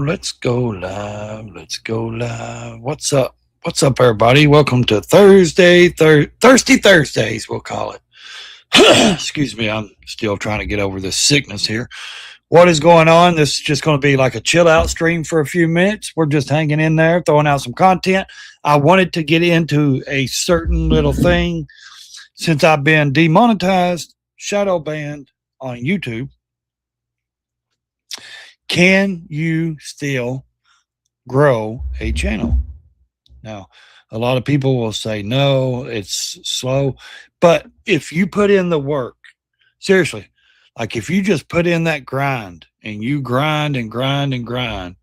Let's go live. Let's go live. What's up? What's up, everybody? Welcome to Thirsty Thursdays, we'll call it. Excuse me, I'm still trying to get over this sickness here. What is going on? This is just going to be like a chill out stream for a few minutes. We're just hanging in there, throwing out some content. I wanted to get into a certain little thing since I've been demonetized, shadow banned on YouTube. Can you still grow a channel? Now, a lot of people will say, no, it's slow. But if you put in the work, seriously, like if you just put in that grind and you grind and grind and grind,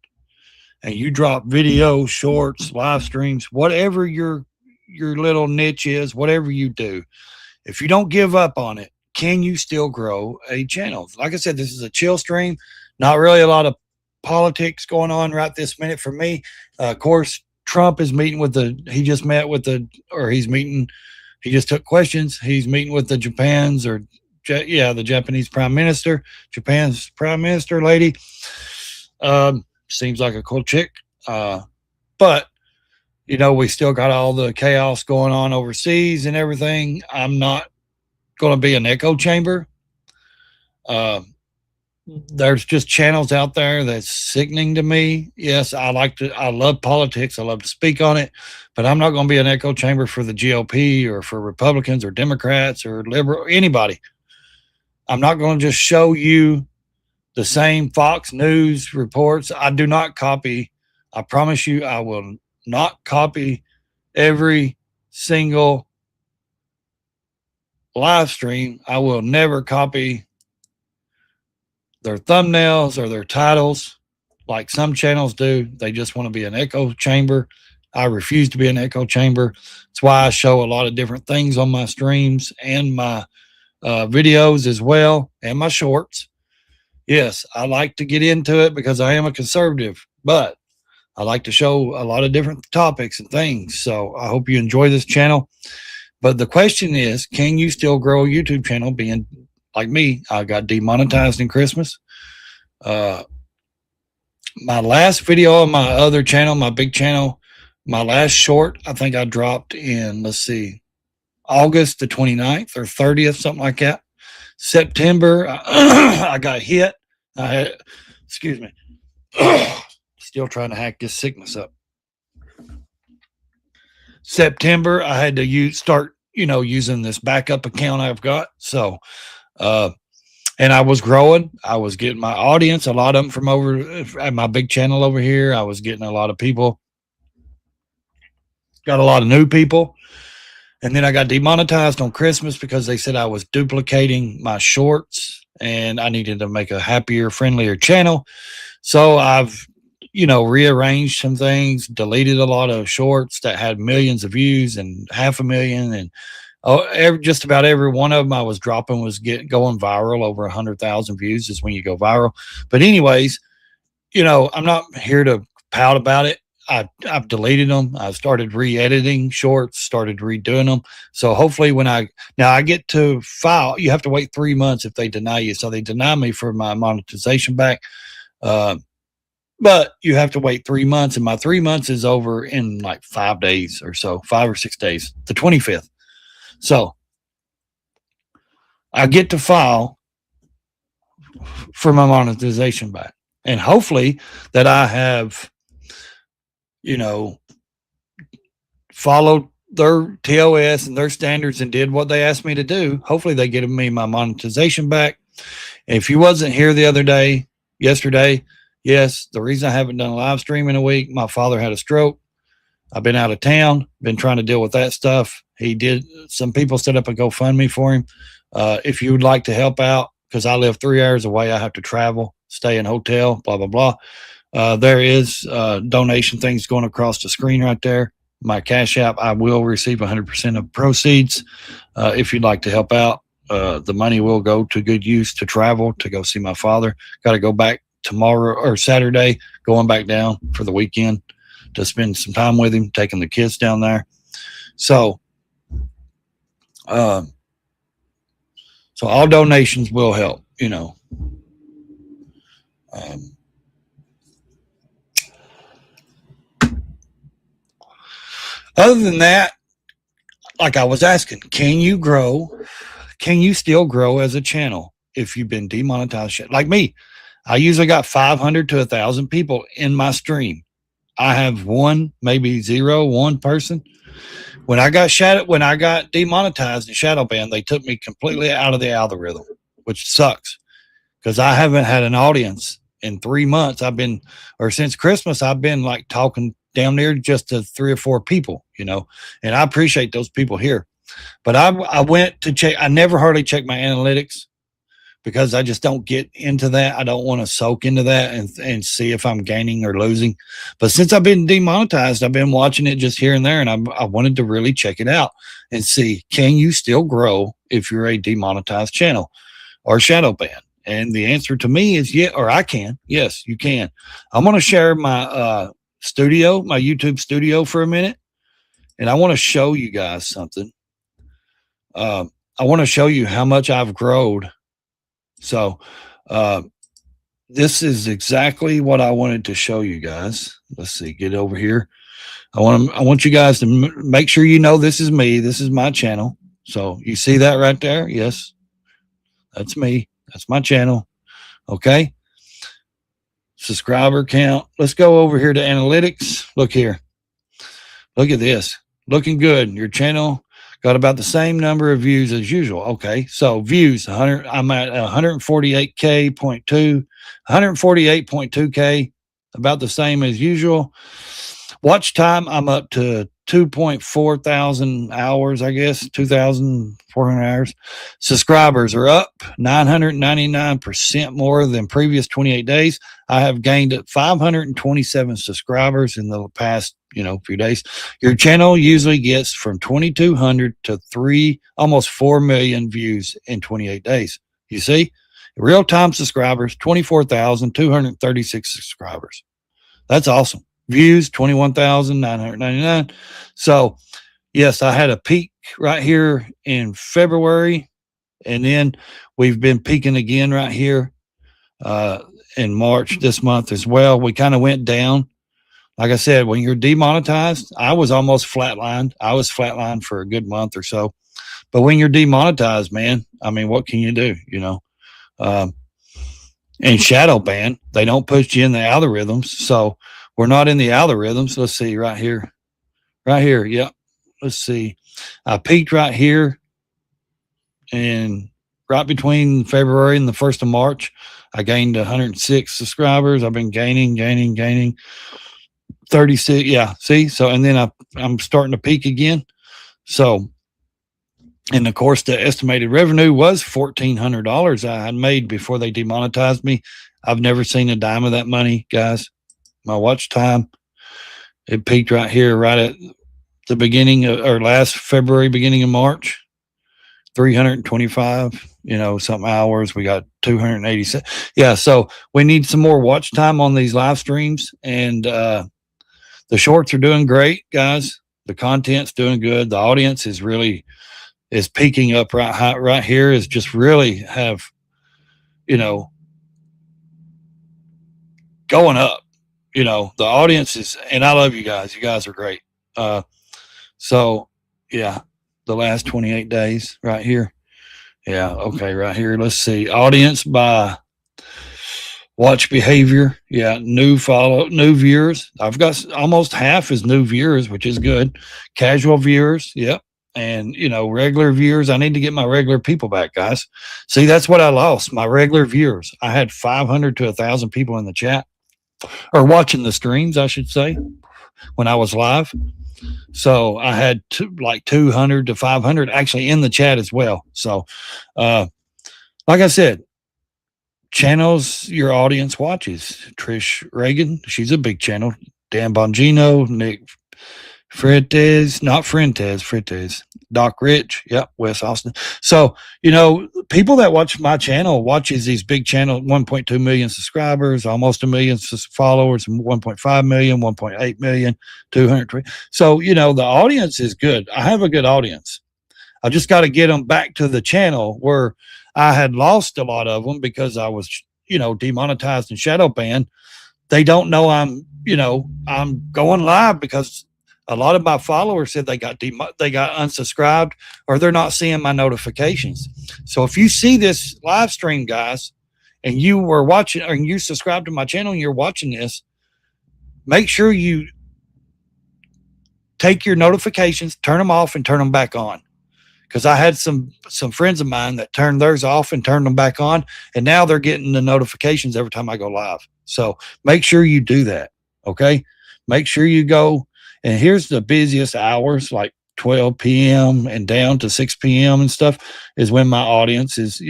and you drop videos, shorts, live streams, whatever your little niche is, whatever you do, if you don't give up on it, can you still grow a channel? Like I said, this is a chill stream. Not really a lot of politics going on right this minute for me. Of course, Trump is meeting with he just took questions. He's meeting with the Japanese prime minister, Japan's prime minister lady. Seems like a cool chick. But, we still got all the chaos going on overseas and everything. I'm not going to be an echo chamber. There's just channels out there that's sickening to me. Yes, I love politics. I love to speak on it, but I'm not going to be an echo chamber for the GOP or for Republicans or Democrats or liberal, anybody. I'm not going to just show you the same Fox News reports. I do not copy. I promise you, I will not copy every single live stream. I will never copy their thumbnails or their titles like some channels do. They just want to be an echo chamber. I refuse to be an echo chamber. That's why I show a lot of different things on my streams and my videos as well, and my shorts. Yes, I like to get into it because I am a conservative, but I like to show a lot of different topics and things. So I hope you enjoy this channel. But the question is, can you still grow a YouTube channel being like me? I got demonetized in Christmas. My last video on my other channel, my big channel, my last short, I think I dropped in, August the 29th or 30th, something like that. September, I got hit. Excuse me. Still trying to hack this sickness up. September, I had to start using this backup account I've got. So, and I was growing. I was getting my audience, a lot of them from over at my big channel over here. I was getting a lot of people, got a lot of new people. And then I got demonetized on Christmas because they said I was duplicating my shorts and I needed to make a happier, friendlier channel. So I've, rearranged some things, deleted a lot of shorts that had millions of views and 500,000, and just about every one of them I was dropping was going viral. Over 100,000 views is when you go viral. But anyways, I'm not here to pout about it. I've deleted them. I've started re-editing shorts, started redoing them. So hopefully when I get to file, you have to wait 3 months if they deny you. So they deny me for my monetization back. But you have to wait 3 months, and my 3 months is over in like 5 days or so, 5 or 6 days, the 25th. So I get to file for my monetization back. And hopefully that I have, followed their TOS and their standards and did what they asked me to do. Hopefully they get me my monetization back. And if you wasn't here yesterday, yes, the reason I haven't done a live stream in a week, my father had a stroke. I've been out of town, been trying to deal with that stuff. Some people set up a GoFundMe for him. If you would like to help out, because I live 3 hours away, I have to travel, stay in hotel, blah, blah, blah. There is donation things going across the screen right there. My Cash App, I will receive 100% of proceeds. If you'd like to help out, the money will go to good use to travel, to go see my father. Got to go back tomorrow or Saturday, going back down for the weekend to spend some time with him, taking the kids down there. So all donations will help, Other than that, like I was asking, can you grow? Can you still grow as a channel if you've been demonetized? Like me, I usually got 500 to 1,000 people in my stream. I have one, maybe zero, one person. When I got demonetized and shadow banned, they took me completely out of the algorithm, which sucks because I haven't had an audience in 3 months. Since Christmas, I've been like talking damn near just to 3 or 4 people, and I appreciate those people here. But I went to check. I never hardly check my analytics because I just don't get into that. I don't want to soak into that and see if I'm gaining or losing. But since I've been demonetized, I've been watching it just here and there, and I wanted to really check it out and see, can you still grow if you're a demonetized channel or shadow ban? And the answer to me is yeah, or I can. Yes, you can. I'm going to share my my YouTube studio for a minute, and I want to show you guys something. I want to show you how much I've grown. So this is exactly what I wanted to show you guys. Let's see, get over here. I want you guys to make sure you know this is me. This is my channel. So you see that right there? Yes, that's me. That's my channel. Okay. Subscriber count. Let's go over here to analytics. Look here. Look at this. Looking good. Your channel got about the same number of views as usual. Okay, so views, 100. I'm at 148.2K, about the same as usual. Watch time, I'm up to 2.4 thousand hours, I guess, 2,400 hours. Subscribers are up 999% more than previous 28 days. I have gained 527 subscribers in the past, few days. Your channel usually gets from 2,200 to almost 4 million views in 28 days. You see, real-time subscribers, 24,236 subscribers. That's awesome. Views, 21,999. So, yes, I had a peak right here in February, and then we've been peaking again right here in March this month as well. We kind of went down. Like I said, when you're demonetized, I was almost flatlined. I was flatlined for a good month or so. But when you're demonetized, man, I mean, what can you do, and shadow ban, they don't put you in the algorithms. So we're not in the algorithms. Let's see right here. Right here. Yep. Let's see. I peaked right here, and right between February and the 1st of March, I gained 106 subscribers. I've been gaining 36. Yeah. See? So, and then I'm starting to peak again. So, and of course, the estimated revenue was $1,400 I had made before they demonetized me. I've never seen a dime of that money, guys. My watch time, it peaked right here, right at the beginning of, or last February, beginning of March, 325, something hours. We got 287. Yeah. So we need some more watch time on these live streams, and the shorts are doing great, guys. The content's doing good. The audience is peaking up right here, is just really have, going up. The audience is, and I love you guys. You guys are great. So yeah, the last 28 days right here. Yeah. Okay. Right here. Let's see. Audience by watch behavior. Yeah. New viewers. I've got almost half is new viewers, which is good. Casual viewers. Yep. And, regular viewers. I need to get my regular people back, guys. See, that's what I lost. My regular viewers. I had 500 to 1,000 people in the chat, or watching the streams, I should say, when I was live. So I had 200 to 500 actually in the chat as well. So, like I said, channels your audience watches. Trish Reagan, she's a big channel. Dan Bongino, Nick Frites, Doc Rich, yep, Wes Austin. So, people that watch my channel watches these big channels, 1.2 million subscribers, almost a million followers, 1.5 million, 1.8 million, 220. So, the audience is good. I have a good audience. I just got to get them back to the channel where I had lost a lot of them because I was, demonetized and shadow banned. They don't know I'm going live because A lot of my followers said they got unsubscribed, or they're not seeing my notifications. So if you see this live stream, guys, and you were watching, or you subscribe to my channel and you're watching this, make sure you take your notifications, turn them off, and turn them back on. Because I had some friends of mine that turned theirs off and turned them back on, and now they're getting the notifications every time I go live. So make sure you do that, okay? Make sure you go, and here's the busiest hours, like 12 p.m. and down to 6 p.m. and stuff, is when my audience is,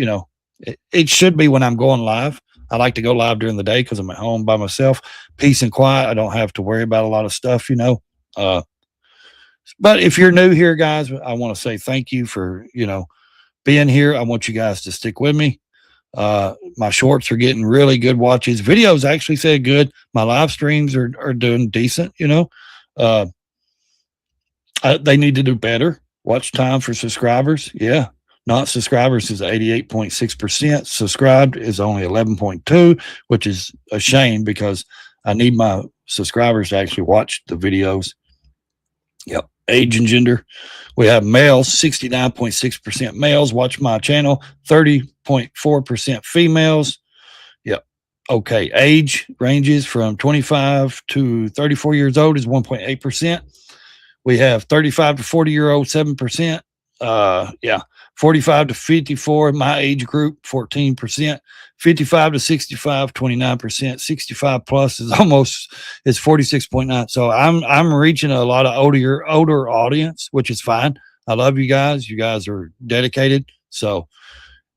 it should be when I'm going live. I like to go live during the day because I'm at home by myself, peace and quiet. I don't have to worry about a lot of stuff, But if you're new here, guys, I want to say thank you for, being here. I want you guys to stick with me. My shorts are getting really good watches. Videos actually say good. My live streams are doing decent, they need to do better. Watch time for subscribers. Yeah. Not subscribers is 88.6%. Subscribed is only 11.2, which is a shame because I need my subscribers to actually watch the videos. Yep. Age and gender. We have males, 69.6% males watch my channel, 30.4% females. Yep. Okay. Age ranges from 25 to 34 years old is 1.8%. We have 35 to 40-year-old, 7%. 45 to 54, my age group, 14%. 55 to 65, 29%. 65 plus is 46.9. So I'm reaching a lot of older audience, which is fine. I love you guys. You guys are dedicated. So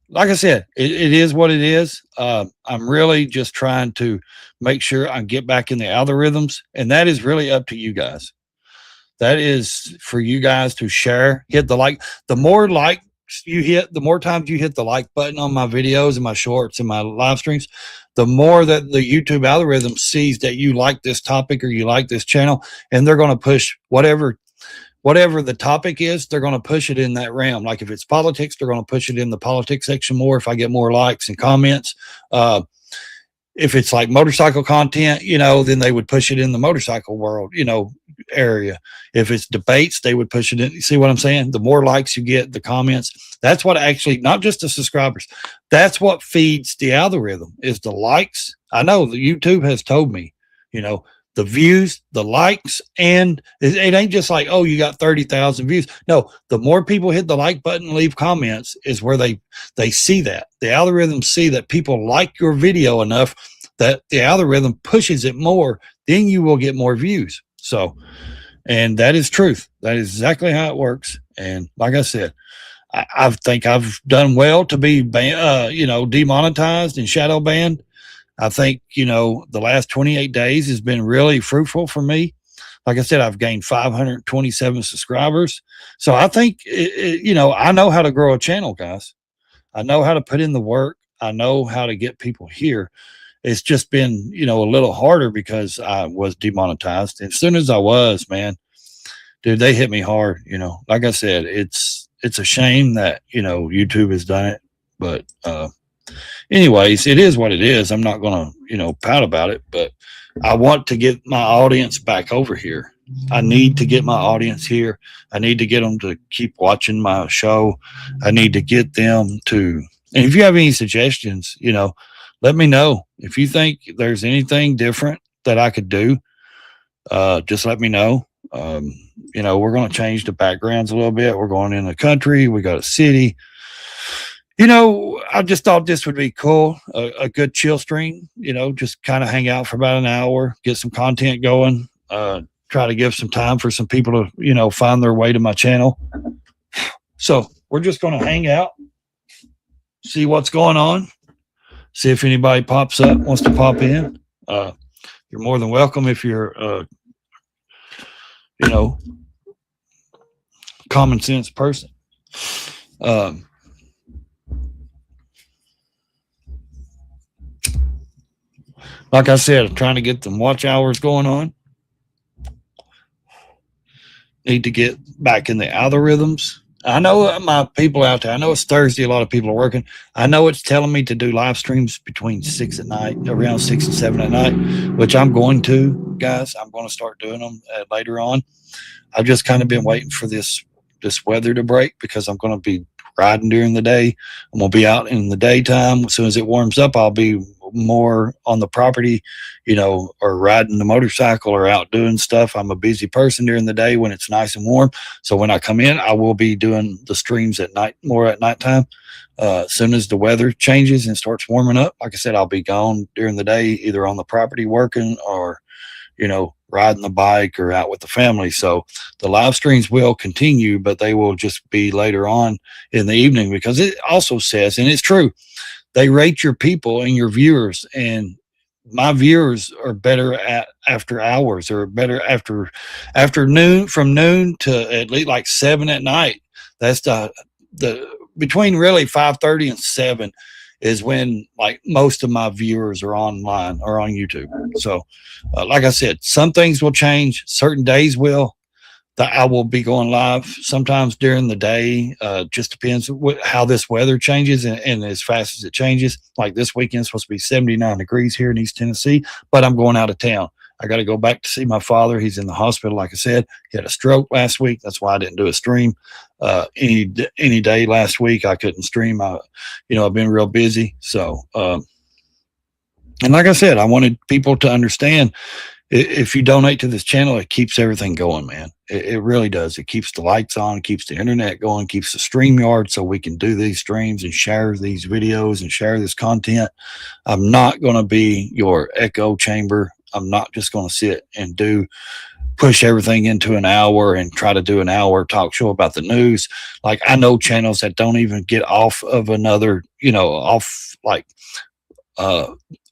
like I said, it is what it is. I'm really just trying to make sure I get back in the algorithms, and that is really up to you guys. That is for you guys to share, hit the like. The more likes you hit, the more times you hit the like button on my videos and my shorts and my live streams, the more that the YouTube algorithm sees that you like this topic or you like this channel, and they're going to push whatever the topic is, they're going to push it in that realm. Like if it's politics, they're going to push it in the politics section more if I get more likes and comments. If it's like motorcycle content, then they would push it in the motorcycle world, area. If it's debates, they would push it in. You see what I'm saying? The more likes you get, the comments, that's what actually, not just the subscribers, that's what feeds the algorithm is the likes. I know the YouTube has told me, the views, the likes, and it ain't just like, oh, you got 30,000 views. No, the more people hit the like button and leave comments is where they see that. The algorithm see that people like your video enough that the algorithm pushes it more, then you will get more views. So, and that is truth. That is exactly how it works. And like I said, I think I've done well to be, demonetized and shadow banned. I think, the last 28 days has been really fruitful for me. Like I said, I've gained 527 subscribers. So I think, I know how to grow a channel, guys. I know how to put in the work. I know how to get people here. It's just been, a little harder because I was demonetized. And as soon as I was, man, dude, they hit me hard. Like I said, it's a shame that, YouTube has done it. But, anyways, it is what it is. I'm not going to, pout about it, but I want to get my audience back over here. I need to get my audience here. I need to get them to keep watching my show. I need to get them to, and if you have any suggestions, let me know. If you think there's anything different that I could do, just let me know. We're going to change the backgrounds a little bit. We're going in the country. We got a city. I just thought this would be cool. A good chill stream, just kind of hang out for about an hour, get some content going, try to give some time for some people to, find their way to my channel. So we're just going to hang out, see what's going on, see if anybody pops up, wants to pop in. You're more than welcome if you're, common sense person. Like I said, I'm trying to get them watch hours going on. Need to get back in the algorithms. I know my people out there. I know it's Thursday. A lot of people are working. I know it's telling me to do live streams between 6 at night, around 6 and 7 at night, which I'm going to, guys. I'm going to start doing them later on. I've just kind of been waiting for this weather to break because I'm going to be riding during the day. I'm going to be out in the daytime. As soon as it warms up, I'll be more on the property, or riding the motorcycle or out doing stuff. I'm a busy person during the day when it's nice and warm. So when I come in, I will be doing the streams at night, more at nighttime. As soon as the weather changes and starts warming up, like I said, I'll be gone during the day, either on the property working or riding the bike or out with the family. So the live streams will continue, but they will just be later on in the evening, because it also says, and it's true, they rate your people and your viewers, and my viewers are better at after hours, or better after noon, from noon to at least like 7 at night. That's the between really 5:30 and 7 is when like most of my viewers are online or on YouTube. So like I said, some things will change, certain days will, that I will be going live sometimes during the day. Just depends how this weather changes, and as fast as it changes. Like this weekend is supposed to be 79 degrees here in East Tennessee, but I'm going out of town. I got to go back to see my father. He's in the hospital. Like I said, he had a stroke last week. That's why I didn't do a stream any day last week. I couldn't stream. I've been real busy. So, and like I said, I wanted people to understand, if you donate to this channel, it keeps everything going, man. It really does. It keeps the lights on, keeps the internet going, keeps the StreamYard so we can do these streams and share these videos and share this content. I'm not going to be your echo chamber. I'm not just going to sit and push everything into an hour and try to do an hour talk show about the news. Like, I know channels that don't even get off of another, off like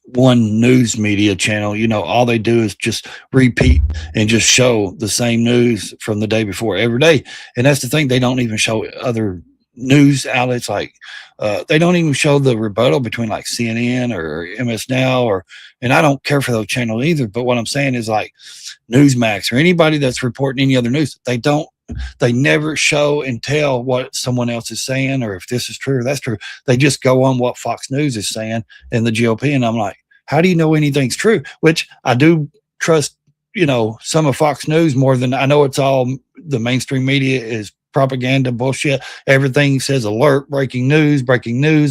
one news media channel. All they do is just repeat and just show the same news from the day before every day. And that's the thing, they don't even show other news outlets. Like they don't even show the rebuttal between like CNN or MS Now, and I don't care for those channels either. But what I'm saying is, like, Newsmax or anybody that's reporting any other news, they never show and tell what someone else is saying, or if this is true or that's true. They just go on what Fox News is saying and the GOP. And I'm like, how do you know anything's true? Which I do trust, some of Fox News more than I know. It's all the mainstream media is propaganda bullshit. Everything says alert, breaking news,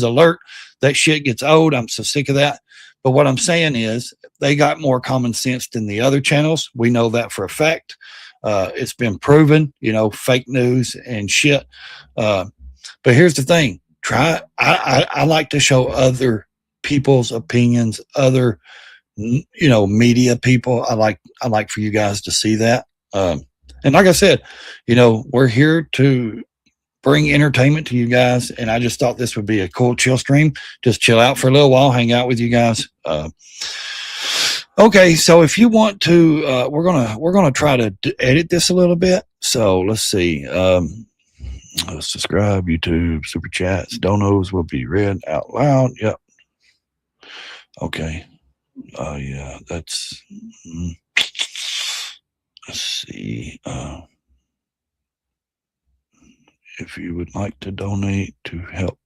alert. That shit gets old. I'm so sick of that. But what I'm saying is, they got more common sense than the other channels. We know that for a fact. It's been proven, fake news and shit. But here's the thing. I like to show other people's opinions, other, media people. I like for you guys to see that. And like I said, we're here to bring entertainment to you guys. And I just thought this would be a cool chill stream. Just chill out for a little while, hang out with you guys. Okay, so if you want to, we're gonna try to edit this a little bit. So let's see. Subscribe, YouTube, super chats, donos will be read out loud. Yep. Okay. Yeah, that's. Let's see. If you would like to donate to help.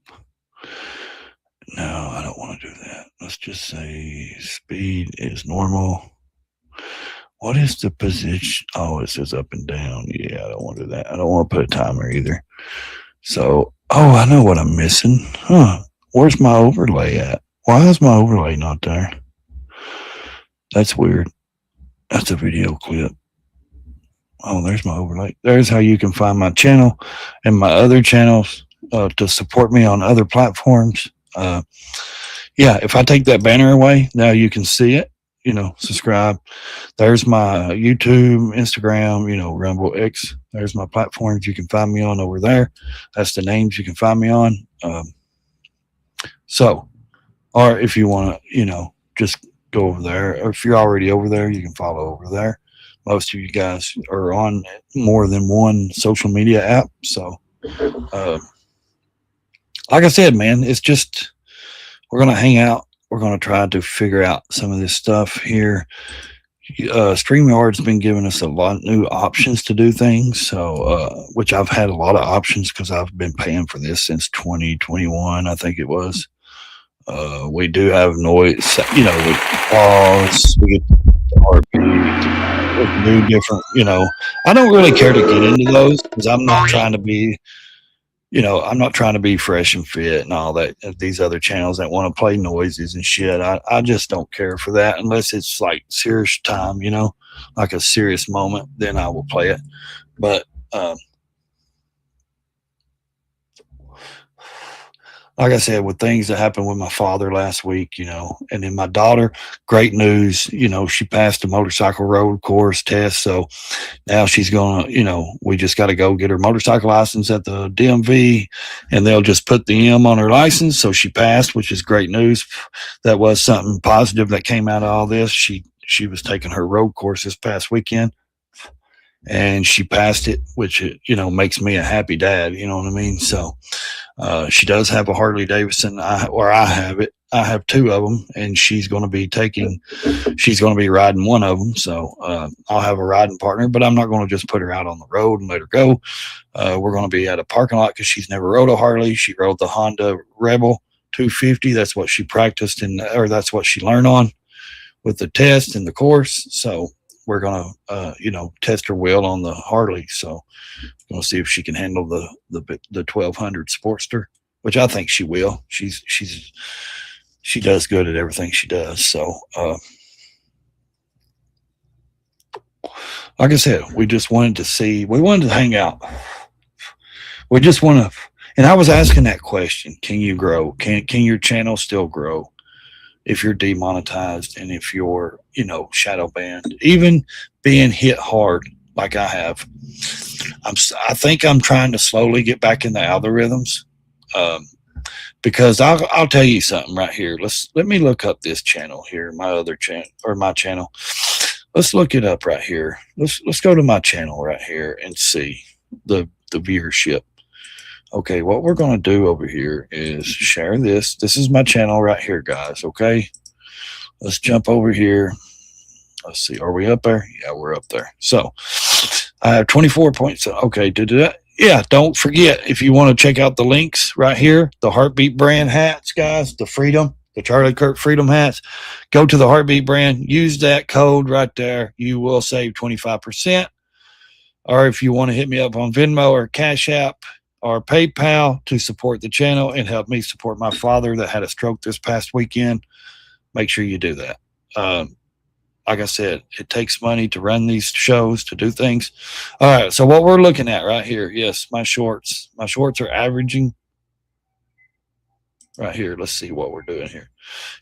No, I don't want to do that. Let's just say speed is normal. What is the position? Oh, it says up and down. Yeah, I don't want to do that. I don't want to put a timer either. So, I know what I'm missing. Where's my overlay at? Why is my overlay not there? That's weird. That's a video clip. Oh, there's my overlay. There's how you can find my channel and my other channels to support me on other platforms. Yeah, if I take that banner away, now you can see it, subscribe. There's my YouTube, Instagram, Rumble, X. There's my platforms you can find me on over there. That's the names you can find me on. So, or if you want to, just go over there. Or if you're already over there, you can follow over there. Most of you guys are on more than one social media app. So, like I said, man, it's just, we're going to hang out. We're going to try to figure out some of this stuff here. StreamYard's been giving us a lot of new options to do things. So, which I've had a lot of options because I've been paying for this since 2021, I think it was. We do have noise, we pause, we get the heartbeat, we can do different, I don't really care to get into those because I'm not trying to be, I'm not trying to be fresh and fit and all that. These other channels that want to play noises and shit, I just don't care for that unless it's like serious time, like a serious moment, then I will play it. But, like I said, with things that happened with my father last week, and then my daughter, great news, she passed the motorcycle road course test. So now she's going to, we just got to go get her motorcycle license at the DMV and they'll just put the M on her license. So she passed, which is great news. That was something positive that came out of all this. She was taking her road course this past weekend and she passed it, which, makes me a happy dad. You know what I mean? So, she does have a Harley Davidson, or I have it. I have two of them, and she's going to be riding one of them. So I'll have a riding partner, but I'm not going to just put her out on the road and let her go. We're going to be at a parking lot because she's never rode a Harley. She rode the Honda Rebel 250. That's what she practiced or that's what she learned on with the test and the course. So we're going to, test her wheel on the Harley. So going to see if she can handle the 1200 Sportster, which I think she will. She does good at everything she does. So, like I said, we wanted to hang out. We just want to, and I was asking that question: can you grow? Can your channel still grow if you're demonetized and if you're, shadow banned, even being hit hard like I have? I think I'm trying to slowly get back in the algorithms, because I'll tell you something right here. Let me look up this channel here, my other channel or my channel. Let's look it up right here. Let's go to my channel right here and see the viewership. Okay, what we're going to do over here is share this. This is my channel right here, guys. Okay, let's jump over here. Let's see. Are we up there? Yeah, we're up there. So I have 24 points. Okay, yeah, don't forget, if you want to check out the links right here, the Heartbeat brand hats, guys, the Charlie Kirk Freedom hats, go to the Heartbeat brand, use that code right there. You will save 25%. Or if you want to hit me up on Venmo or Cash App or PayPal to support the channel and help me support my father that had a stroke this past weekend, make sure you do that. Like I said, it takes money to run these shows, to do things. All right, so what we're looking at right here, yes, my shorts are averaging right here. Let's see what we're doing here.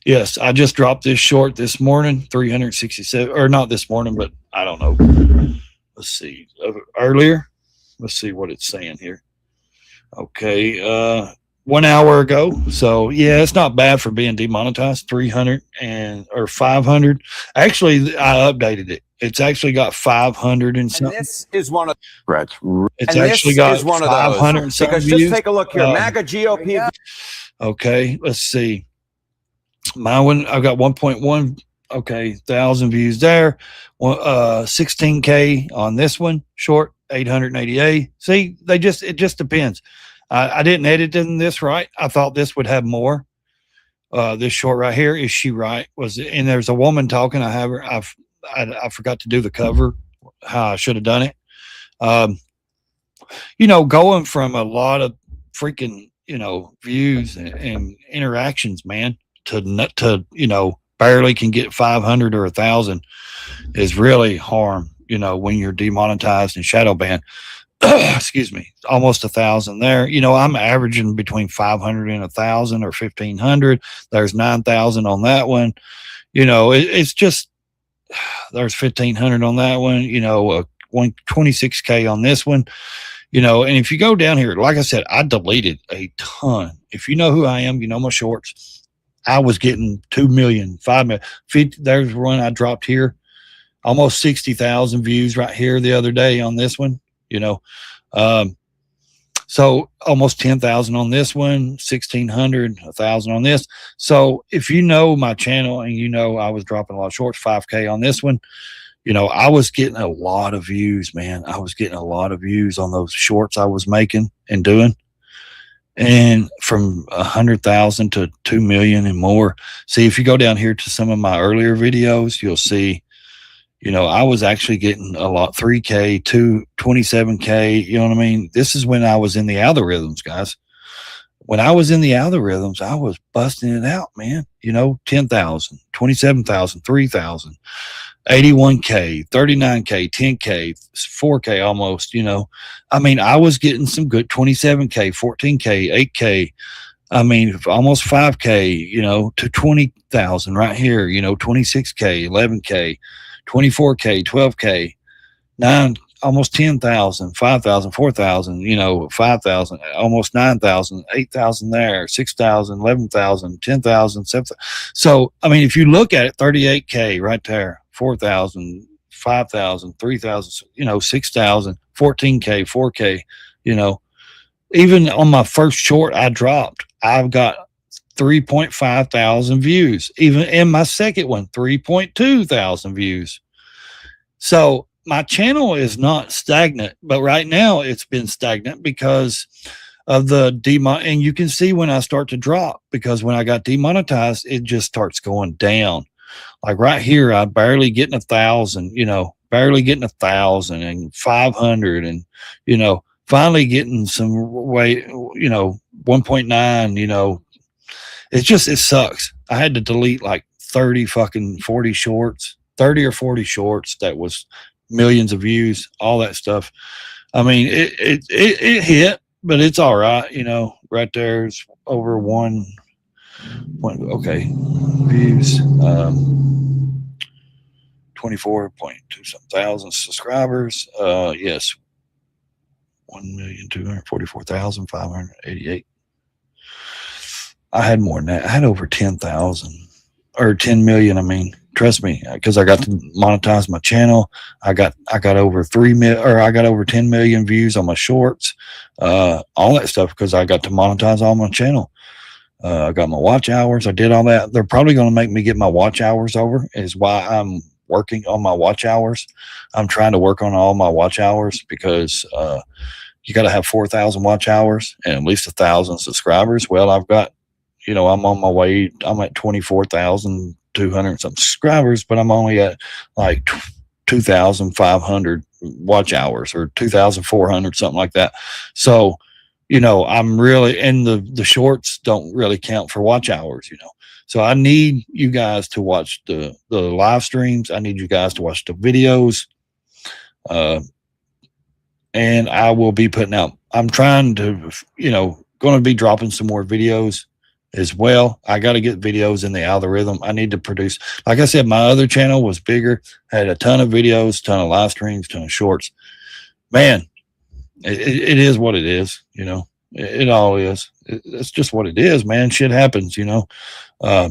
Yes, I just dropped this short this morning, 367, or not this morning, but I don't know. Let's see, earlier. Let's see what it's saying here. Okay, 1 hour ago. So yeah, it's not bad for being demonetized. 300 or 500. Actually, I updated it. It's actually got 500 and something. And this is one of right. It's actually got 500 and something because views. just take a look here. MAGA GOP. Okay, let's see. My one, I've got 1.1. Okay, 1,000 views there. 16K on this one. Short 888. See, it just depends. I didn't edit this right. I thought this would have more. This short right here, is she right? And there's a woman talking. I forgot to do the cover how I should have done it. Going from a lot of freaking views and interactions, man, to barely can get 500 or 1,000 is really harm. When you're demonetized and shadow banned. Excuse me, almost 1,000 there. I'm averaging between 500 and 1,000 or 1,500. There's 9,000 on that one. It's just, there's 1,500 on that one, 26K on this one, and if you go down here, like I said, I deleted a ton. If you know who I am, my shorts, I was getting 2 million, 5 million. There's one I dropped here, almost 60,000 views right here the other day on this one. So almost 10,000 on this one, 1,600, 1,000 on this. So if you know my channel and you know I was dropping a lot of shorts, 5K on this one, you know, I was getting a lot of views, man. I was getting a lot of views on those shorts I was making and doing. And from 100,000 to 2 million and more. See, if you go down here to some of my earlier videos, you'll see, you know, I was actually getting a lot, 3K, 27K. You know what I mean? This is when I was in the algorithms, guys. When I was in the algorithms, I was busting it out, man. You know, 10,000, 27,000, 3,000. 81K, 39K, 10K, 4K almost, you know. I mean, I was getting some good 27K, 14K, 8K. I mean, almost 5K, you know, to 20,000 right here, you know, 26K, 11K, 24K, 12K, 9, almost 10,000, 5,000, 4,000, you know, 5,000, almost 9,000, 8,000 there, 6,000, 11,000, 10,000, 7,000. So, I mean, if you look at it, 38K right there, 4,000, 5,000, 3,000, you know, 6,000, 14K, 4K, you know, even on my first short I dropped, I've got 3.5 thousand views. Even in my second one, 3.2 thousand views. So my channel is not stagnant, but right now it's been stagnant because of the and you can see when I start to drop, because when I got demonetized, it just starts going down. Like right here, I'm barely getting 1,000, you know, barely getting 1,000 and 500, and, you know, finally getting some way, you know, 1.9, you know, it sucks. I had to delete like 40 shorts, 30 or 40 shorts that was millions of views, all that stuff. I mean, it hit, but it's all right. You know, right there's over one, okay, views, 24.2 some thousand subscribers. Yes, 1,244,588. I had more than that. I had over 10,000 or 10 million. I mean, trust me, because I got to monetize my channel. I got over 3 million, or I got over 10 million views on my shorts, all that stuff, because I got to monetize all my channel. I got my watch hours. I did all that. They're probably going to make me get my watch hours over, is why I'm working on my watch hours. I'm trying to work on all my watch hours, because you got to have 4,000 watch hours and at least 1,000 subscribers. Well, I've got, you know, I'm on my way. I'm at 24,200 some subscribers, but I'm only at like 2,500 watch hours, or 2,400, something like that. So, you know, I'm really, and the shorts don't really count for watch hours, you know. So I need you guys to watch the live streams. I need you guys to watch the videos. And I will be putting out, I'm trying to, you know, going to be dropping some more videos as well. I got to get videos in the algorithm. I need to produce, like I said, my other channel was bigger, had a ton of videos, ton of live streams, ton of shorts. Man, it is what it is, you know. It all is. It's just what it is, man. Shit happens, you know. But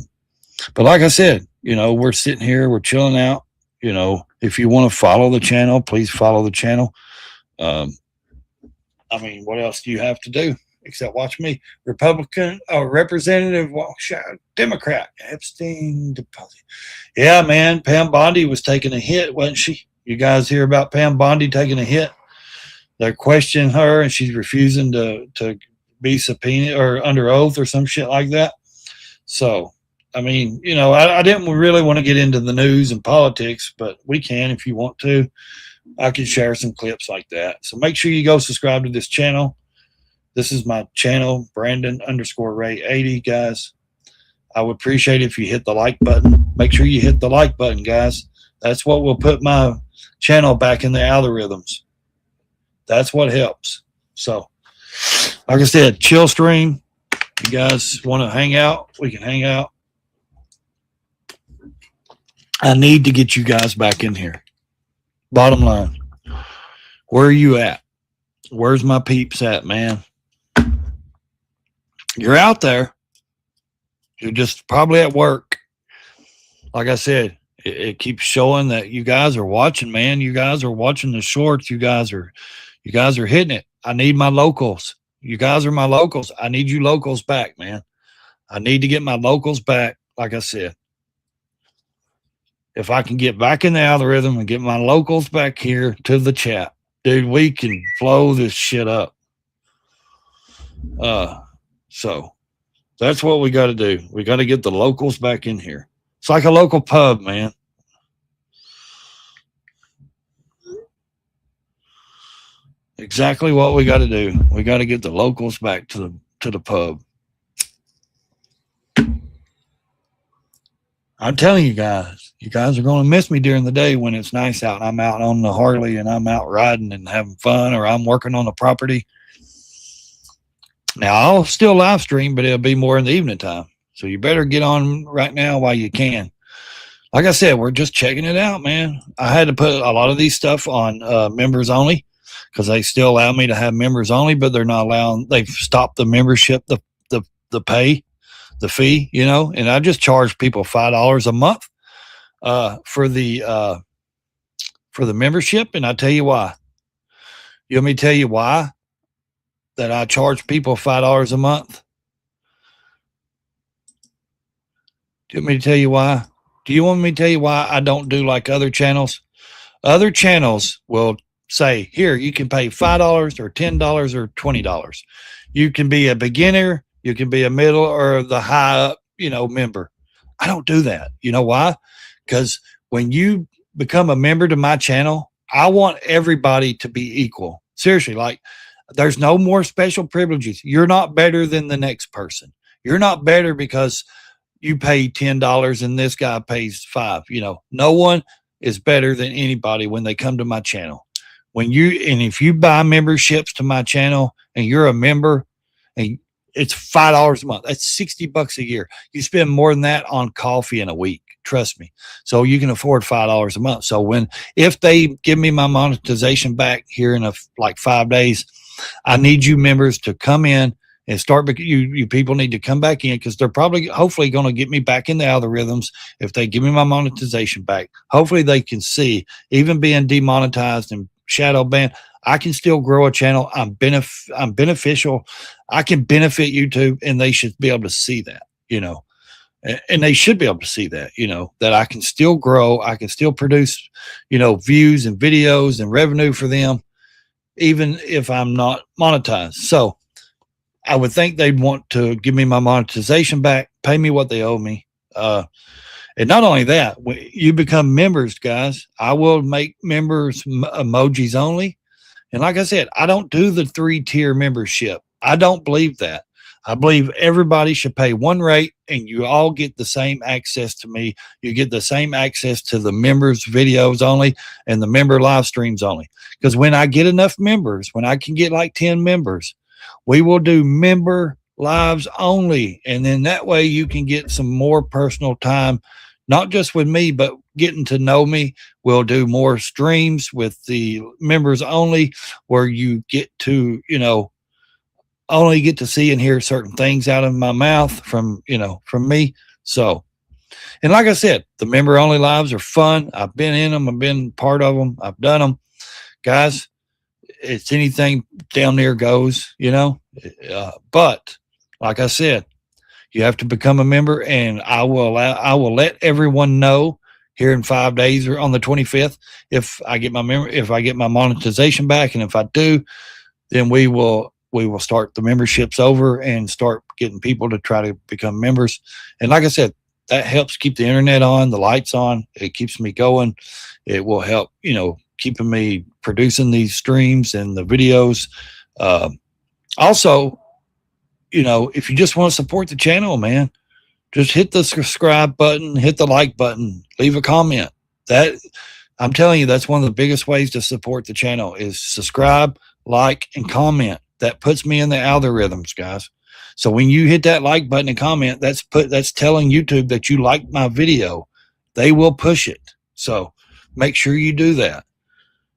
like I said, you know, we're sitting here, we're chilling out. You know, if you want to follow the channel, please follow the channel. I mean, what else do you have to do except watch me? Republican, Representative, Democrat, Epstein deposit. Yeah, man, Pam Bondi was taking a hit, wasn't she? You guys hear about Pam Bondi taking a hit? They're questioning her, and she's refusing to be subpoenaed or under oath or some shit like that. So, I mean, you know, I didn't really want to get into the news and politics, but we can if you want to. I can share some clips like that. So make sure you go subscribe to this channel. This is my channel, Brandon_Ray80, guys. I would appreciate it if you hit the like button. Make sure you hit the like button, guys. That's what will put my channel back in the algorithms. That's what helps. So, like I said, chill stream. You guys want to hang out? We can hang out. I need to get you guys back in here. Bottom line, where are you at? Where's my peeps at, man? You're out there. You're just probably at work. Like I said, it keeps showing that you guys are watching, man. You guys are watching the shorts. You guys are hitting it. I need my locals. You guys are my locals. I need you locals back, man. I need to get my locals back. Like I said, if I can get back in the algorithm and get my locals back here to the chat, dude, we can flow this shit up. So that's what we got to do. We got to get the locals back in here. It's like a local pub, man. Exactly what we got to do. We got to get the locals back to the pub. I'm telling you guys are going to miss me during the day when it's nice out and I'm out on the Harley and I'm out riding and having fun, or I'm working on the property. Now, I'll still live stream, but it'll be more in the evening time. So you better get on right now while you can. Like I said, we're just checking it out, man. I had to put a lot of these stuff on members only because they still allow me to have members only, but they're not allowing, they've stopped the membership, the pay, the fee, you know, and I just charge people $5 a month for the membership. And I tell you why. You want me to tell you why that I charge people $5 a month? Do you want me to tell you why? Do you want me to tell you why I don't do like other channels? Other channels will say, here, you can pay $5 or $10 or $20. You can be a beginner, you can be a middle or the high up, you know, member. I don't do that. You know why? Because when you become a member to my channel, I want everybody to be equal. Seriously, like there's no more special privileges. You're not better than the next person. You're not better because you pay $10 and this guy pays $5. You know, no one is better than anybody when they come to my channel. If you buy memberships to my channel and you're a member and it's $5 a month, that's $60 a year. You spend more than that on coffee in a week. Trust me. So you can afford $5 a month. So if they give me my monetization back here in like 5 days, I need you members to come in and start. You people need to come back in because they're hopefully going to get me back in the algorithms. If they give me my monetization back, hopefully they can see, even being demonetized and shadow banned, I can still grow a channel. I'm beneficial. I can benefit YouTube, and they should be able to see that, you know, and they should be able to see that, you know, that I can still grow. I can still produce, you know, views and videos and revenue for them, even if I'm not monetized. So I would think they'd want to give me my monetization back, pay me what they owe me. And not only that, when you become members, guys, I will make members emojis only. And like I said, I don't do the 3-tier membership. I don't believe that. I believe everybody should pay one rate and you all get the same access to me. You get the same access to the members videos only and the member live streams only. Because when I get enough members, when I can get like 10 members, we will do member lives only. And then that way you can get some more personal time, not just with me, but getting to know me. We'll do more streams with the members only, where you get to, you know, only get to see and hear certain things out of my mouth from me. So, and like I said, the member only lives are fun. I've been in them. I've been part of them. I've done them. Guys, it's anything down there goes, you know. But like I said, you have to become a member, and I will let everyone know here in 5 days or on the 25th if I get my monetization back, and if I do, then we will start the memberships over and start getting people to try to become members. And like I said, that helps keep the internet on, the lights on. It keeps me going. It will help, you know, keeping me producing these streams and the videos. Also, you know, if you just want to support the channel, man, just hit the subscribe button, hit the like button, leave a comment. That, I'm telling you, that's one of the biggest ways to support the channel is subscribe, like, and comment. That puts me in the algorithms, guys. So when you hit that like button and comment, that's telling YouTube that you like my video. They will push it. So make sure you do that.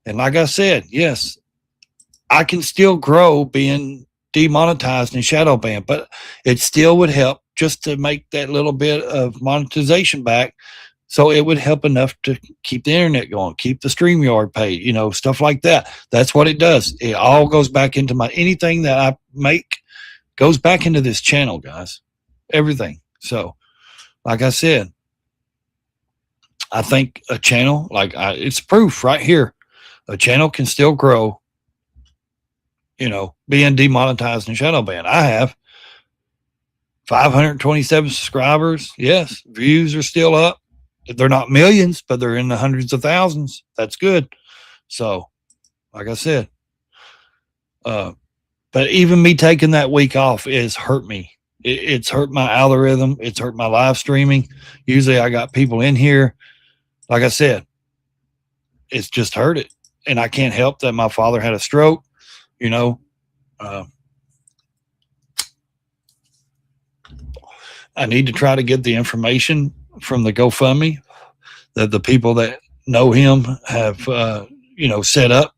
And like I said, yes, I can still grow being demonetized and shadow banned, but it still would help just to make that little bit of monetization back So it would help enough to keep the internet going, keep the StreamYard paid, you know, stuff like that. That's what it does. It all goes back into anything that I make goes back into this channel, guys. Everything. So, like I said, I think a channel, it's proof right here. A channel can still grow, you know, being demonetized and shadow banned. I have 527 subscribers. Yes, views are still up. They're not millions, but they're in the hundreds of thousands. That's good. So, like I said, but even me taking that week off is hurt me. It's hurt my algorithm. It's hurt my live streaming. Usually I got people in here. Like I said, it's just hurt it. And I can't help that my father had a stroke, you know. I need to try to get the information from the GoFundMe that the people that know him have, you know, set up.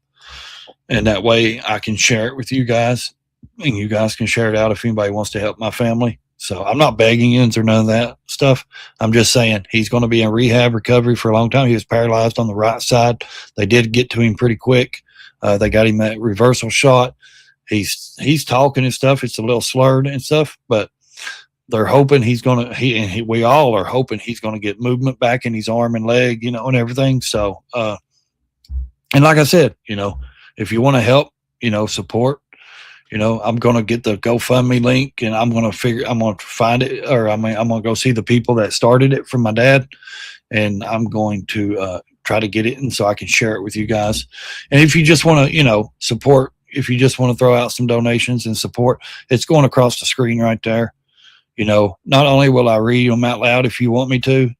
And that way I can share it with you guys, and you guys can share it out if anybody wants to help my family. So I'm not begging you or none of that stuff. I'm just saying he's going to be in rehab recovery for a long time. He was paralyzed on the right side. They did get to him pretty quick. They got him that reversal shot. He's talking and stuff. It's a little slurred and stuff, but they're hoping he's going to, we all are hoping he's going to get movement back in his arm and leg, you know, and everything. So, and like I said, you know, if you want to help, you know, support, you know, I'm going to get the GoFundMe link, and I'm going to find it, or I'm going to go see the people that started it from my dad, and I'm going to try to get it, and so I can share it with you guys. And if you just want to, you know, support, if you just want to throw out some donations and support, it's going across the screen right there. You know, not only will I read them out loud if you want me to,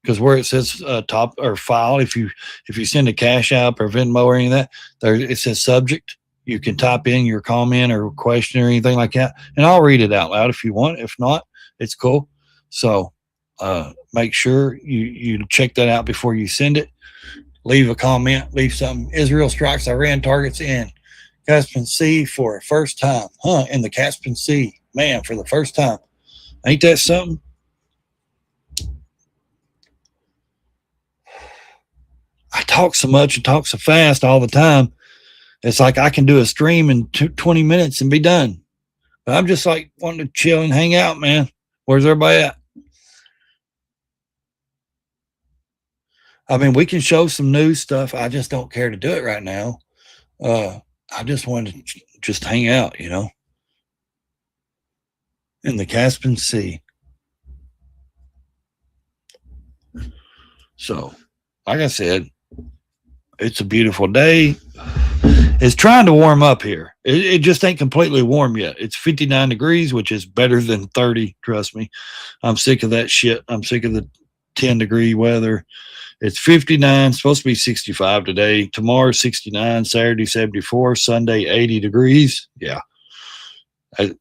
because where it says top or file, if you send a Cash App or Venmo or any of that, there it says subject. You can type in your comment or question or anything like that, and I'll read it out loud if you want. If not, it's cool. So make sure you check that out before you send it. Leave a comment, leave something. Israel strikes Iran targets in Caspian Sea for a first time. In the Caspian Sea, man, for the first time. Ain't that something? I talk so much and talk so fast all the time. It's like I can do a stream in 20 minutes and be done. But I'm just like wanting to chill and hang out, man. Where's everybody at? I mean, we can show some news stuff. I just don't care to do it right now. I just wanted to just hang out, you know, in the Caspian Sea. So, like I said, it's a beautiful day. It's trying to warm up here. It just ain't completely warm yet. It's 59 degrees, which is better than 30. Trust me. I'm sick of that shit. I'm sick of the 10-degree weather. It's 59, supposed to be 65 today. Tomorrow, 69, Saturday, 74, Sunday, 80 degrees. Yeah.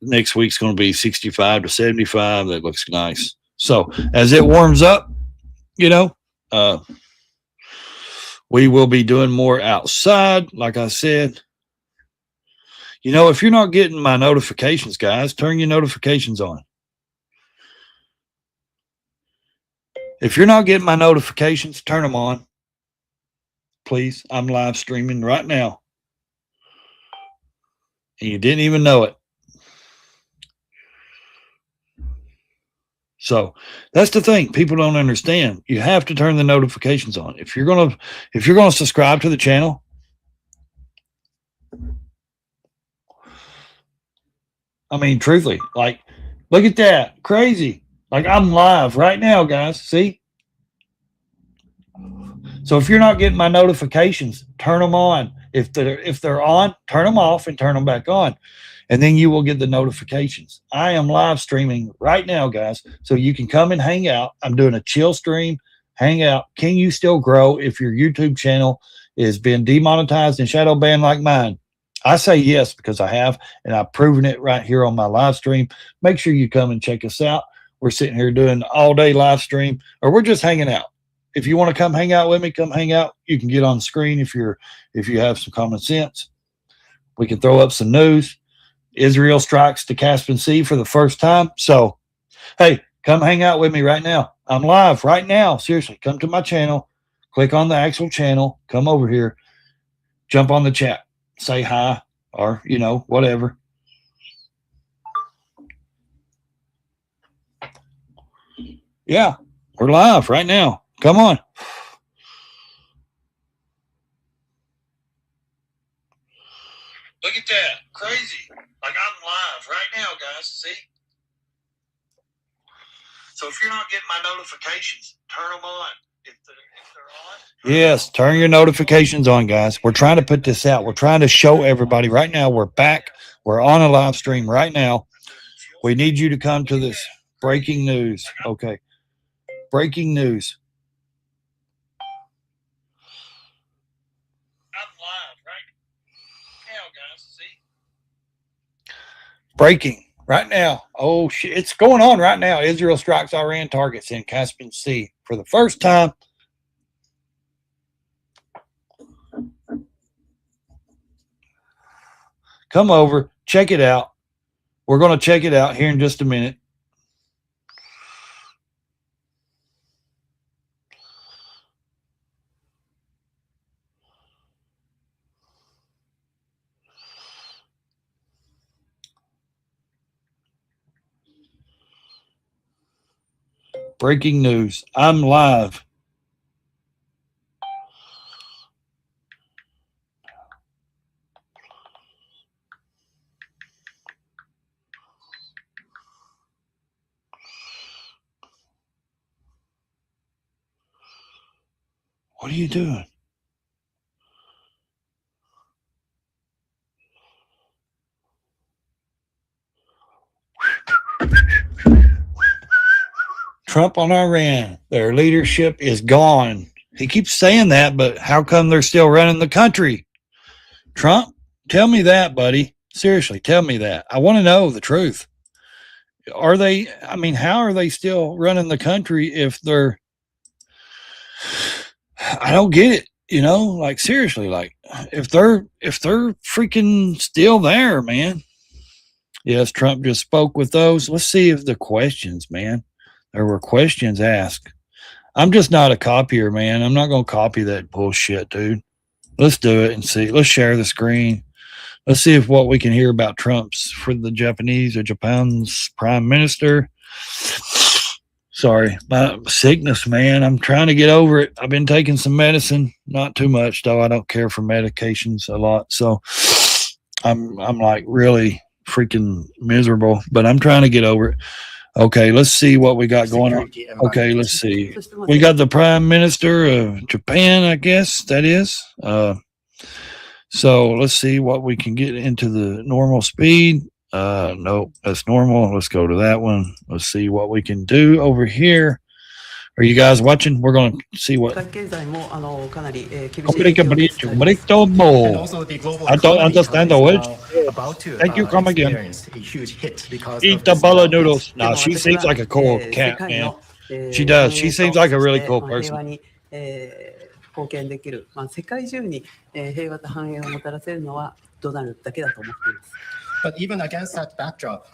Next week's going to be 65 to 75. That looks nice. So as it warms up, you know, we will be doing more outside, like I said. You know, if you're not getting my notifications, guys, turn your notifications on. If you're not getting my notifications, turn them on. Please, I'm live streaming right now. And you didn't even know it. So that's the thing. People don't understand. You have to turn the notifications on. If you're gonna subscribe to the channel, I mean, truthfully, like, look at that. Crazy. Like, I'm live right now, guys. See? So if you're not getting my notifications, turn them on. If they're on, turn them off and turn them back on. And then you will get the notifications. I am live streaming right now, guys. So you can come and hang out. I'm doing a chill stream, hang out. Can you still grow if your YouTube channel is being demonetized and shadow banned like mine? I say yes, because I have, and I've proven it right here on my live stream. Make sure you come and check us out. We're sitting here doing all day live stream, or we're just hanging out. If you want to come hang out with me, come hang out. You can get on the screen if you have some common sense. We can throw up some news. Israel strikes the Caspian Sea for the first time. So, hey, come hang out with me right now. I'm live right now. Seriously, come to my channel, click on the actual channel, come over here, jump on the chat, say hi, or, you know, whatever. Yeah, we're live right now. Come on. Look at that. Crazy. Like I'm live right now, guys. See? So if you're not getting my notifications, turn them on. If they're on. Yes, turn your notifications on, guys. We're trying to put this out. We're trying to show everybody right now. We're back. We're on a live stream right now. We need you to come to this breaking news. Okay. Breaking news. I'm live right now, guys. See? Breaking right now. Oh, shit. It's going on right now. Israel strikes Iran targets in Caspian Sea for the first time. Come over, check it out. We're going to check it out here in just a minute. Breaking news. I'm live. What are you doing? Trump on Iran. Their leadership is gone. He keeps saying that, but how come they're still running the country? Trump, tell me that, buddy. Seriously, tell me that. I want to know the truth. Are they, I mean, how are they still running the country if they're, I don't get it. You know, like seriously, like if they're freaking still there, man. Yes, Trump just spoke with those. Let's see if the questions, man. There were questions asked. I'm just not a copier, man. I'm not going to copy that bullshit, dude. Let's do it and see. Let's share the screen. Let's see if what we can hear about Trump's for the Japanese or Japan's prime minister. Sorry, my sickness, man. I'm trying to get over it. I've been taking some medicine, not too much, though. I don't care for medications a lot. So I'm like really freaking miserable, but I'm trying to get over it. Okay, let's see what we got going on. Okay, let's see. We got the Prime Minister of Japan, I guess that is. So let's see what we can get into the normal speed. Nope, that's normal. Let's go to that one. Let's see what we can do over here. Are you guys watching? We're going to see what. I don't understand the words. Thank you, come again. Eat the bowl of noodles. No, she seems like a cool cat, man. She does. She seems like a really cool person. 貢献できる、世界中に平和と繁栄をもたらせるのはドナルドだけだと思っています。But even against that backdrop,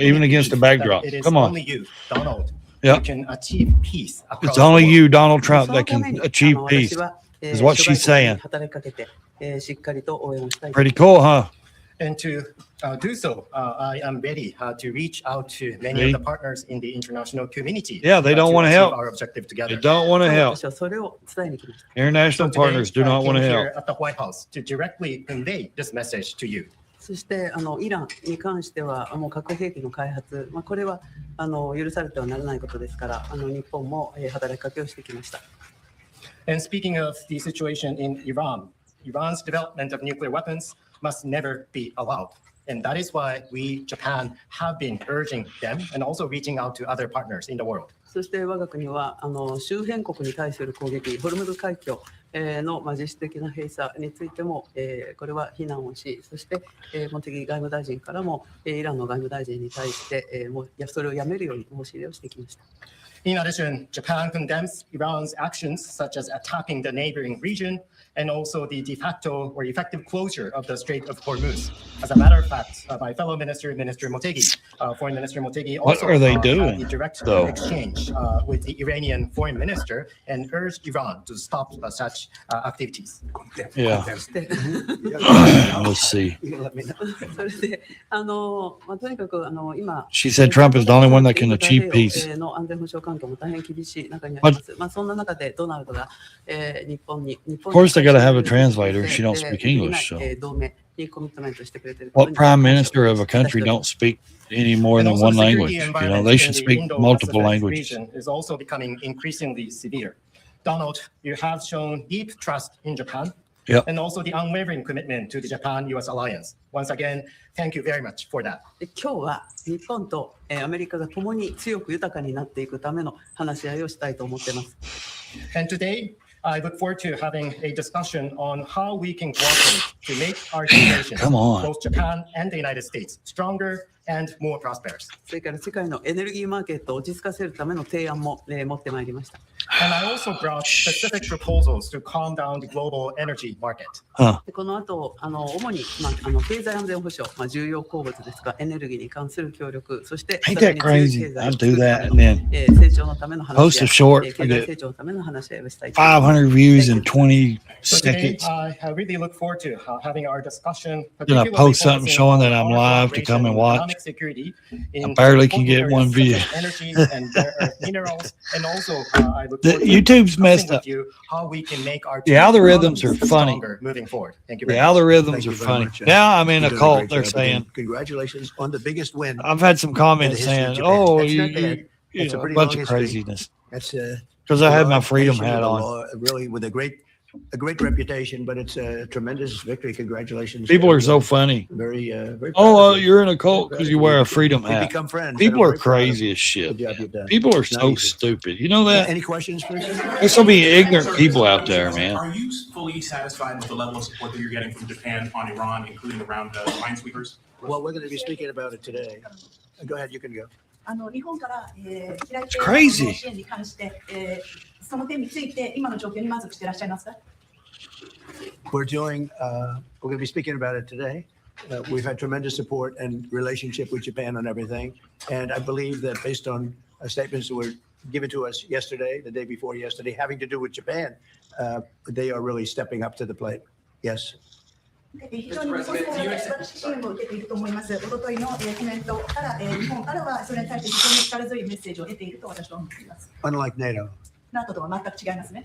even against the backdrop. It is Come on. only you, Donald, who can achieve peace. It's only you, Donald Trump, that can achieve peace, is what she's saying. Pretty cool, huh? And to do so, I am ready to reach out to many of the partners in the international community. Yeah, they don't want to help. Our objective together. They don't want to help. International partners do not want to help. At the White House to directly convey this message to you. そしてイランに関してはもう核兵器の開発、これは許されてはならないことですから、日本も働きかけをしてきました。And speaking of the situation in Iran, Iran's development of nuclear weapons must never be allowed. And that is why we, Japan, have been urging them and also reaching out to other partners in the world. そして我が国は周辺国に対する攻撃、ホルムズ海峡の実質的な閉鎖についても、これは非難をし、そして茂木外務大臣からもイランの外務大臣に対してもうそれをやめるように申し入れをしてきました。In addition, Japan condemns Iran's actions, such as attacking the neighboring region and also the de facto or effective closure of the Strait of Hormuz. As a matter of fact, my fellow minister, Minister Motegi, Foreign Minister Motegi, What also are they had doing, a direct though? exchange with the Iranian foreign minister and urged Iran to stop such activities. Yeah. で Let's see. それで、とにかく、今、 She said Trump is the only one that can achieve peace. の安全保障環境も大変厳しい中にあります。そんな中で、ドナルドが、日本に、Of course, they gotta have a translator. She don't speak English, so. 同盟にコミットメントしてくれている。 What prime minister of a country don't speak any more And than also one security language? You know, environment they in should the speak multiple Indo-Pacific languages. region is also becoming increasingly severe. Donald, you have shown deep trust in Japan. Yep. And also the unwavering commitment to the Japan-US alliance. Once again, thank you very much for that. で今日は日本とアメリカが共に強く豊かになっていくための話し合いをしたいと思っています。 And today, I look forward to having a discussion on how we can cooperate to make our two nations, Come on. both Japan and the United States, stronger and more prosperous. それから世界のエネルギーマーケットを落ち着かせるための提案も、持ってまいりました。 And I also brought specific proposals to calm down the global energy market. でこの後、主に、経済安全保障、重要鉱物ですが、エネルギーに関する協力、そして Ain't that crazy? I do that and then 成長のための話 post a や short, 経 I 済 get 成長のための話し合いをしたいと思います。 500 views in 20 So today, seconds. I really look forward to having our discussion. Then I post something showing that I'm live to come and watch. I barely can get one view. YouTube's messed up. The algorithms are funny. Moving forward. Thank you The very much. algorithms Thank you are very funny. much, Now I'm in You're a doing cult, great they're job saying. again. Congratulations on the biggest win. I've had some comments history of saying, Japan. oh, That's you, not bad. you That's a know, a pretty bunch long of history. craziness. That's Because I had my a freedom nation hat with a on. really with a great reputation, but it's a tremendous victory. Congratulations. People are to so everyone. funny. Very, very. Oh, proud of you. you're in a cult because you wear a freedom We hat. become friends. People and I'm are very proud of crazy you. as shit. Good job you've done. People are Not so easy. stupid. You know that? Any questions, please? There's so many ignorant people out there, man. Are you fully satisfied with the level of support that you're getting from Japan on Iran, including around the minesweepers? Well, we're going to be speaking about it today. Go ahead, you can go. 日本から、平井 crazy. の支援に関して、その点について今の状況に満足していらっしゃいますか？ We're going to be speaking about it today. We've had tremendous support and relationship with Japan on everything. And I believe that based on statements that were given to us yesterday, the day before yesterday, having to do with Japan, they are really stepping up to the plate. Yes. 非常に日本から素晴らしい支援を受けていると思います。おとといのコメントから、日本からはそれに対して非常に力強いメッセージを得ていると私は思っています。 Unlike NATO. NATO とは全く違いますね。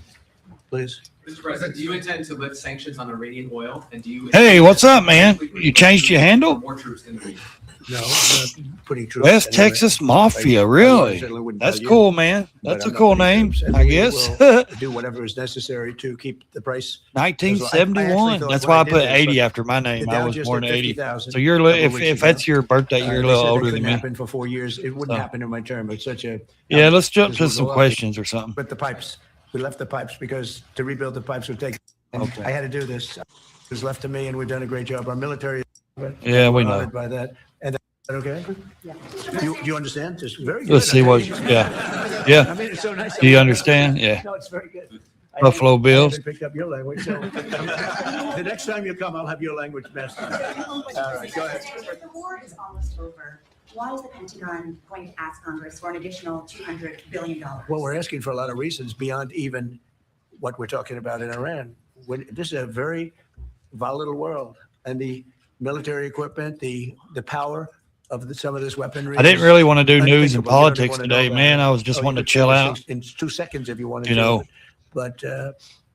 Please. Mr. President, do you intend to lift sanctions on Iranian oil? And do you Hey, what's up, man? You changed your handle? More troops in the region. No, I'm not putting troops West anywhere. Texas Mafia, I really? certainly wouldn't That's tell you, cool, man. but That's I'm a not cool putting name, troops, and I we guess. will do whatever is necessary to keep the price. 1971. thought That's when why I I did put this, 80 but after my name. the I Dow was just born hit in 80. 50,000 So you're a couple if weeks if ago. that's your birthday, you're a They little said that older than couldn't me. happen for 4 years. It wouldn't So. happen in my term. It's such a Yeah, let's jump this to was some a lot. questions or something. But the pipes, we left the pipes because to rebuild the pipes would take. And Okay. I had to do this. It was left to me, and we've done a great job. Our military. Yeah, we we're know. honored by that. And that okay? Yeah. Do you understand? Just very good. Let's see what. Yeah, I yeah. mean, it's so nice. Do you understand? Yeah. No, it's very good. Buffalo Bills. I picked up your language. So the next time you come, I'll have your language mastered. All right, go ahead. The war is almost over. Why is the Pentagon going to ask Congress for an additional $200 billion? Well, we're asking for a lot of reasons beyond even what we're talking about in Iran. This is a very volatile world, and the military equipment, the power of some of this weaponry. I didn't is really want to do news and unthinkable. You don't politics want to know today, that. man. I was just Oh, wanting you to could chill say out. in 2 seconds if you wanted You to. know. But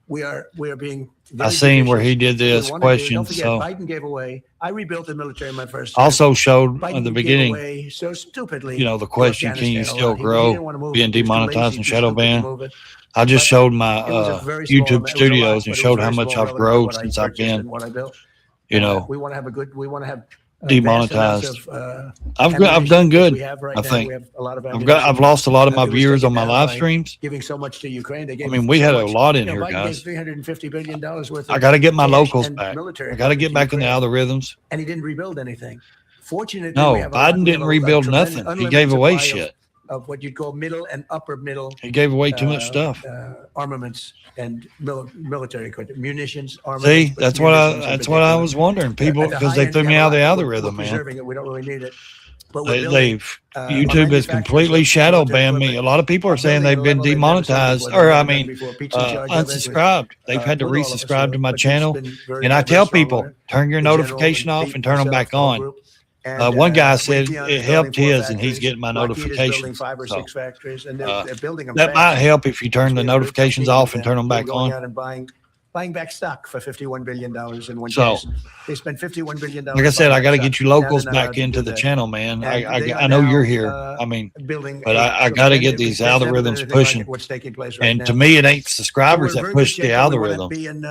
we are being. I very seen where he judicious. did this We wanted to- question. Don't forget, So Biden gave away. I rebuilt the military in my first. term. also showed Biden in the gave beginning, away so stupidly. you know, the to question, can you Afghanistan a still lot. He grow didn't want to move being it. He was too demonetized lazy, and too shadow stupid to banned? move it. I just But showed my It was a very small YouTube amount. It was a lot, studios but and it was showed very how much small I've relative to grown what I since I've purchased been, and what I built. you know, We want to have we want to have demonetized. I've ammunition, done which good. we have right I now. think We have a lot of I've ammunition. lost a lot of my It was viewers taken on my down live by streams. Giving so much to Ukraine. They I gave mean, we had so a much. lot in You know, here, Biden guys. gave $350 billion worth. I got to get my cash locals and back. military I got to get equipment back in the Ukraine. algorithms. And he didn't rebuild anything. Fortunately, No, we have Biden didn't rebuild tremendous nothing. He unlimited gave away supply of shit. of what you'd call middle and upper middle He gave away too much stuff. armaments and military equipment, munitions, armaments. See, but that's munitions in what I particular. was wondering. People, At the because high they end, threw we me have out of the we're algorithm, man. preserving it. We don't really need it. But we're building, They've our YouTube has manufacturers completely of shadow military banned me. A equipment lot of people are saying building they've at a been level they've never demonetized, seen before. or They've I never done mean, before. Pete's in charge of it, unsubscribed. They've had to with all of us resubscribe here, to my but Pete's channel, been very, and I very tell strong people, on it. turn your The general notification and off Pete and turn them himself, back the whole on. group. And, One guy said Raytheon it is helped building 4 his, and he's factories. getting my Lockheed is building notifications. 5 or So 6 factories, and they're building them that might fast. help if you turn the We have a notifications team off with and turn them They're back going on. out and buying back stock for $51 billion in one So, case. They spent $51 billion. Like I said, I got to get you locals Now they're not back allowed into to do the that. channel, man. And they I are know now, you're here. I mean, building but a I got to get tremendous- these there's never been algorithms anything like pushing. what's taking place right And now. to me, it ain't So subscribers we're that very push good the shape, and we wanna algorithm. be in,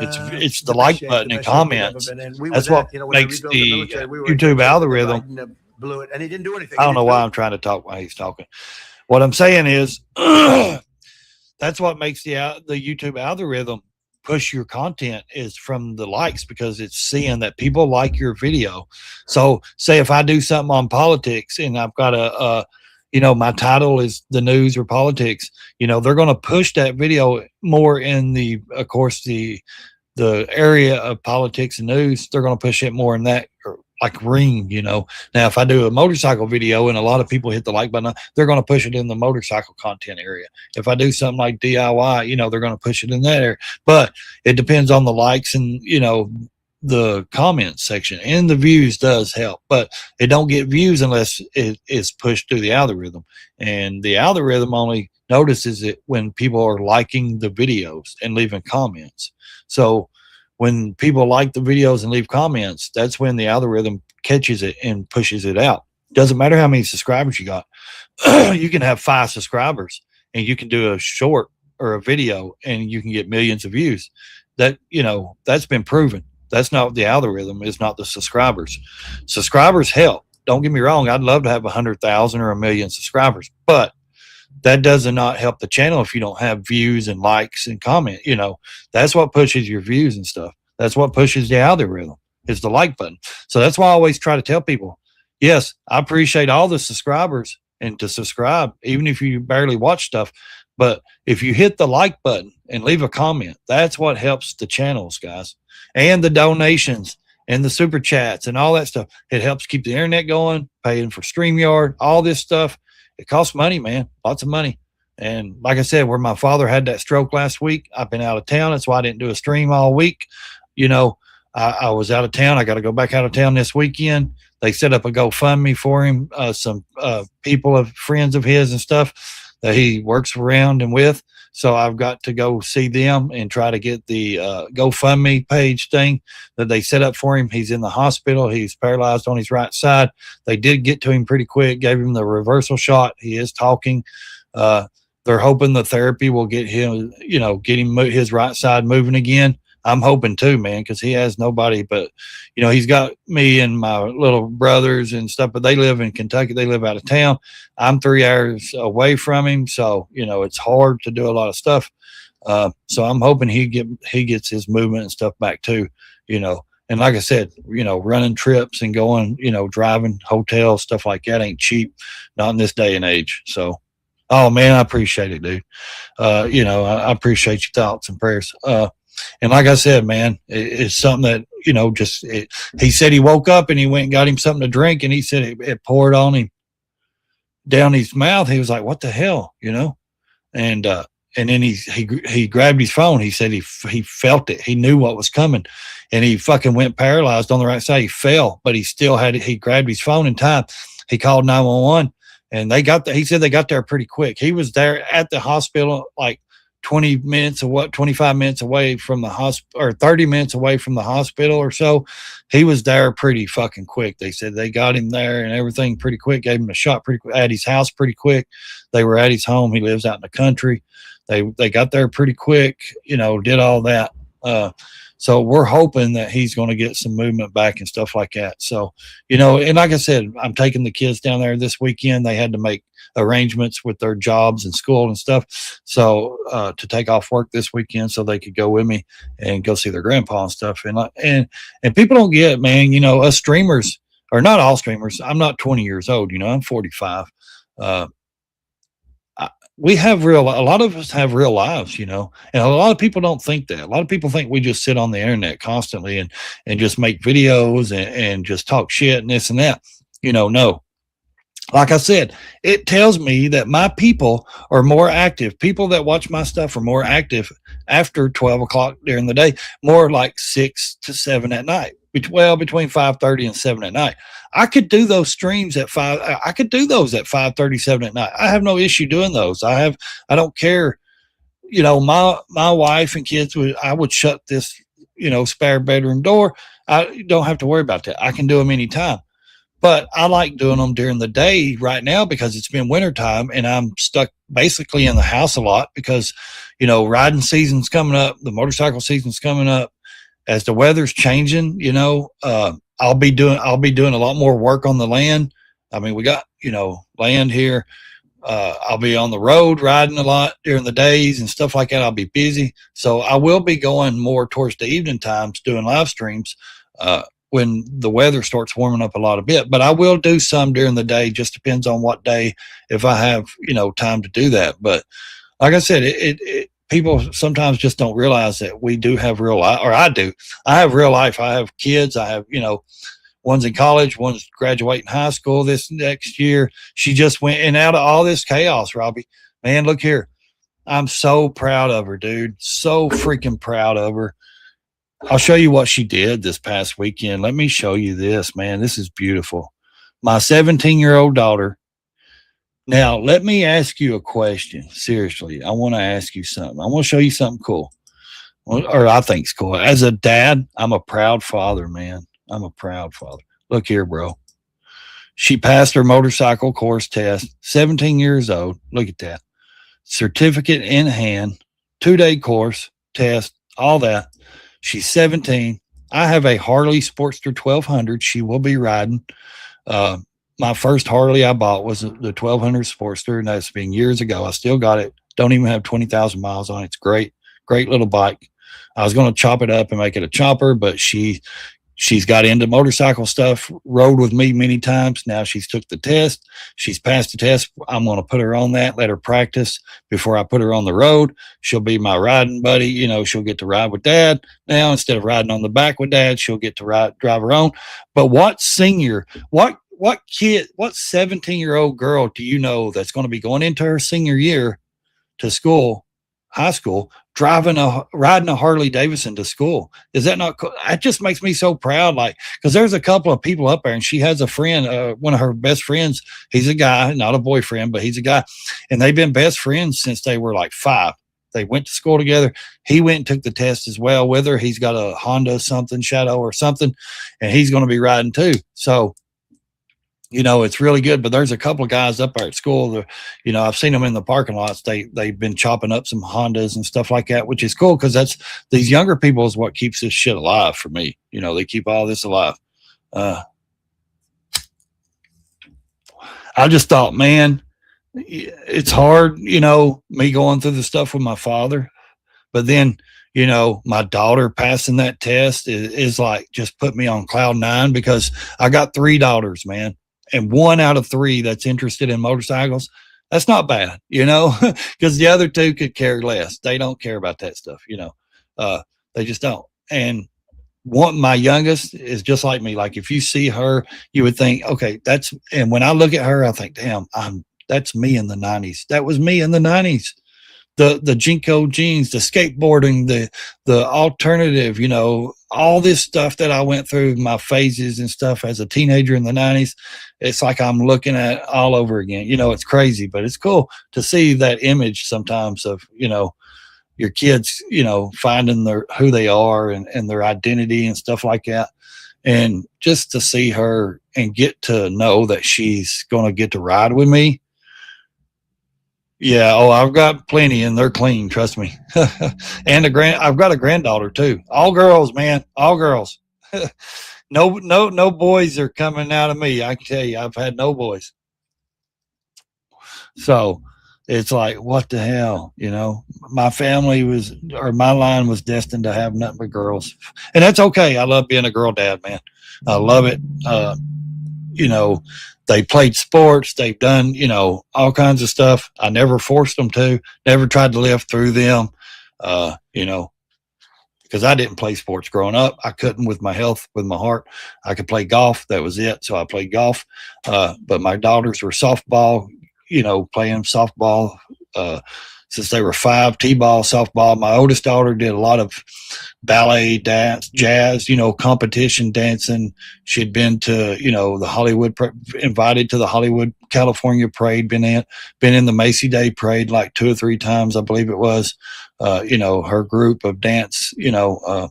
It's the the best like shape, button the and best shape we've ever comments. been in. We were That's that, what you know, when I makes rebuilt the military, we were in YouTube good shape, but then algorithm. Biden, blew it, and he didn't do anything. I He don't know didn't why do I'm trying to talk while he's talking. What I'm saying is that's what makes the YouTube algorithm push your content is from the likes, because it's seeing that people like your video. So say if I do something on politics and I've got my title is the news or politics, they're going to push that video more in the, of course, the area of politics and news. They're going to push it more in that, like ring, Now, if I do a motorcycle video and a lot of people hit the like button, they're going to push it in the motorcycle content area. If I do something like DIY, they're going to push it in that area. But it depends on the likes and, the comments section, and the views does help, but it don't get views unless it is pushed through the algorithm. And the algorithm only notices it when people are liking the videos and leaving comments. So when people like the videos and leave comments, that's when the algorithm catches it and pushes it out. Doesn't matter how many subscribers you got. You can have 5 subscribers and you can do a short or a video and you can get millions of views. That, that's been proven. That's not the algorithm. It's not the subscribers. Subscribers help. Don't get me wrong. I'd love to have 100,000 or 1 million subscribers, but that does not help the channel if you don't have views and likes and comment. That's what pushes your views and stuff. That's what pushes the algorithm, is the like button. So that's why I always try to tell people, yes, I appreciate all the subscribers and to subscribe, even if you barely watch stuff. But if you hit the like button and leave a comment, that's what helps the channels, guys, and the donations and the super chats and all that stuff. It helps keep the internet going, paying for StreamYard, all this stuff. It costs money, man, lots of money. And like I said, where my father had that stroke last week, I've been out of town. That's why I didn't do a stream all week. I was out of town. I got to go back out of town this weekend. They set up a GoFundMe for him. Some people of friends of his and stuff that he works around and with. So I've got to go see them and try to get the GoFundMe page thing that they set up for him. He's in the hospital. He's paralyzed on his right side. They did get to him pretty quick, gave him the reversal shot. He is talking. They're hoping the therapy will get him, his right side moving again. I'm hoping too, man, because he has nobody but, he's got me and my little brothers and stuff, but they live in Kentucky. They live out of town. I'm 3 hours away from him. So, it's hard to do a lot of stuff. So I'm hoping he gets his movement and stuff back too, and like I said, running trips and going, driving hotels, stuff like that ain't cheap, not in this day and age. So, oh man, I appreciate it, dude. I appreciate your thoughts and prayers. And like I said, man, it's something that, he said he woke up and he went and got him something to drink, and he said it poured on him down his mouth. He was like, what the hell, and then he grabbed his phone. He said he felt it. He knew what was coming, and he fucking went paralyzed on the right side. He fell, but he still had it. He grabbed his phone in time. He called 911, and he said they got there pretty quick. He was there at the hospital, like 25 minutes away from the hospital, or 30 minutes away from the hospital or so. He was there pretty fucking quick. They said they got him there and everything pretty quick, gave him a shot pretty quick, at his house pretty quick. They were at his home. He lives out in the country. They got there pretty quick, did all that. So we're hoping that he's going to get some movement back and stuff like that. So, and like I said, I'm taking the kids down there this weekend. They had to make arrangements with their jobs and school and stuff. So, to take off work this weekend so they could go with me and go see their grandpa and stuff. And people don't get, man, us streamers, or not all streamers. I'm not 20 years old, I'm 45. we have a lot of us have real lives, you know, and a lot of people don't think that. A lot of people think we just sit on the internet constantly and just make videos and just talk shit and this and that, you know. No, like I said, it tells me that my people are more active. People that watch my stuff are more active after 12 o'clock during the day, more like 6 to 7 at night. Between 5:30 and 7 at night. I could do those streams at 5. I could do those at 5:37 at night. I have no issue doing those. I don't care. You know, my wife and kids I would shut this, you know, spare bedroom door. I don't have to worry about that. I can do them anytime. But I like doing them during the day right now because it's been wintertime and I'm stuck basically in the house a lot because, you know, riding season's coming up, the motorcycle season's coming up. As the weather's changing, you know, I'll be doing a lot more work on the land. I mean, we got, you know, land here. I'll be on the road riding a lot during the days and stuff like that. I'll be busy. So I will be going more towards the evening times doing live streams when the weather starts warming up a lot a bit. But I will do some during the day. Just depends on what day, if I have, you know, time to do that. But like I said, people sometimes just don't realize that we do have real life, or I do. I have real life. I have kids. I have, you know, one's in college, one's graduating high school this next year. She just went in out of all this chaos, Robbie. Man, look here. I'm so proud of her, dude. So freaking proud of her. I'll show you what she did this past weekend. Let me show you this, man. This is beautiful. My 17-year-old daughter. Now, let me ask you a question. Seriously, I want to ask you something. I want to show you something cool, or I think it's cool. As a dad, I'm a proud father, man. I'm a proud father. Look here, bro. She passed her motorcycle course test, 17 years old. Look at that. Certificate in hand, 2-day course, test, all that. She's 17. I have a Harley Sportster 1200. She will be riding. My first Harley I bought was the 1200 Sportster, and that's been years ago. I still got it. Don't even have 20,000 miles on it. It's great, great little bike. I was going to chop it up and make it a chopper, but she's got into motorcycle stuff, rode with me many times. Now she's took the test. She's passed the test. I'm going to put her on that, let her practice before I put her on the road. She'll be my riding buddy. You know, she'll get to ride with dad. Now, instead of riding on the back with dad, she'll get to drive her own. But what 17-year-old girl do you know that's going to be going into her senior year to school, high school, riding a Harley Davidson to school? Is that not cool? It just makes me so proud. Like, because there's a couple of people up there, and she has a friend, one of her best friends. He's a guy, not a boyfriend, but he's a guy, and they've been best friends since they were like 5. They went to school together. He went and took the test as well with her. He's got a Honda Shadow or something, and he's going to be riding too. So, you know, it's really good. But there's a couple of guys up there at school that, you know, I've seen them in the parking lots. They've been chopping up some Hondas and stuff like that, which is cool because that's these younger people is what keeps this shit alive for me. You know, they keep all this alive. I just thought, man, it's hard, you know, me going through the stuff with my father, but then, you know, my daughter passing that test is like just put me on cloud 9 because I got 3 daughters, man. And 1 out of 3 that's interested in motorcycles. That's not bad, you know, because the other 2 could care less. They don't care about that stuff, you know. They just don't. And my youngest is just like me. Like if you see her, you would think, okay, and when I look at her, I think, damn, that's me in the 90s. That was me in the 90s. The Jinko jeans, the skateboarding, the alternative, you know, all this stuff that I went through, my phases and stuff as a teenager in the 90s. It's like I'm looking at all over again. You know, it's crazy, but it's cool to see that image sometimes of, you know, your kids, you know, finding who they are and their identity and stuff like that. And just to see her and get to know that she's going to get to ride with me. Yeah. Oh, I've got plenty and they're clean. Trust me. And I've got a granddaughter too. All girls, man. All girls. No boys are coming out of me. I can tell you, I've had no boys. So it's like, what the hell, you know, my line was destined to have nothing but girls, and that's okay. I love being a girl dad, man. I love it. you know, they played sports, they've done, you know, all kinds of stuff. I never forced them to, never tried to live through them, you know, because I didn't play sports growing up. I couldn't with my health, with my heart. I could play golf. That was it. So I played golf. But my daughters were softball, you know, playing softball since they were 5, t-ball, softball. My oldest daughter did a lot of ballet, dance, jazz, you know, competition dancing. She'd been to, you know, the Hollywood, invited to the Hollywood, California parade, been in the Macy Day parade like 2 or 3 times, I believe it was. You know, her group of dance, you know,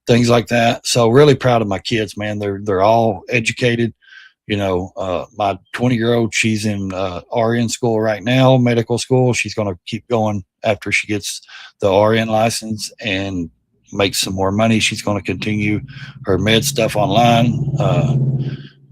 things like that. So really proud of my kids, man. They're all educated. You know, my 20-year-old, she's in RN school right now, medical school. She's going to keep going after she gets the RN license and make some more money. She's going to continue her med stuff online.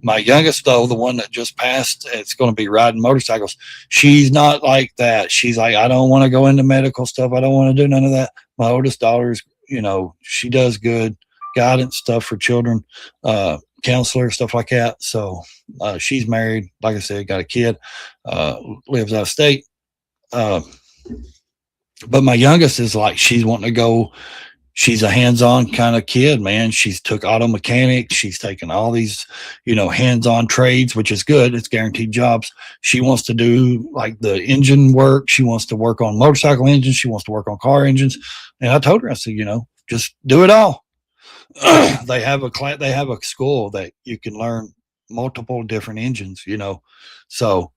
My youngest, though, the one that just passed, it's going to be riding motorcycles. She's not like that. She's like, I don't want to go into medical stuff. I don't want to do none of that. My oldest daughter's, you know, she does good guidance stuff for children, counselor, stuff like that. So she's married, like I said, got a kid, lives out of state. But my youngest is like, she's wanting to go. She's a hands-on kind of kid, man. She's took auto mechanics. She's taken all these, you know, hands-on trades, which is good. It's guaranteed jobs. She wants to do like the engine work. She wants to work on motorcycle engines. She wants to work on car engines. And I told her, I said, you know, just do it all. They have a school that you can learn multiple different engines, you know. So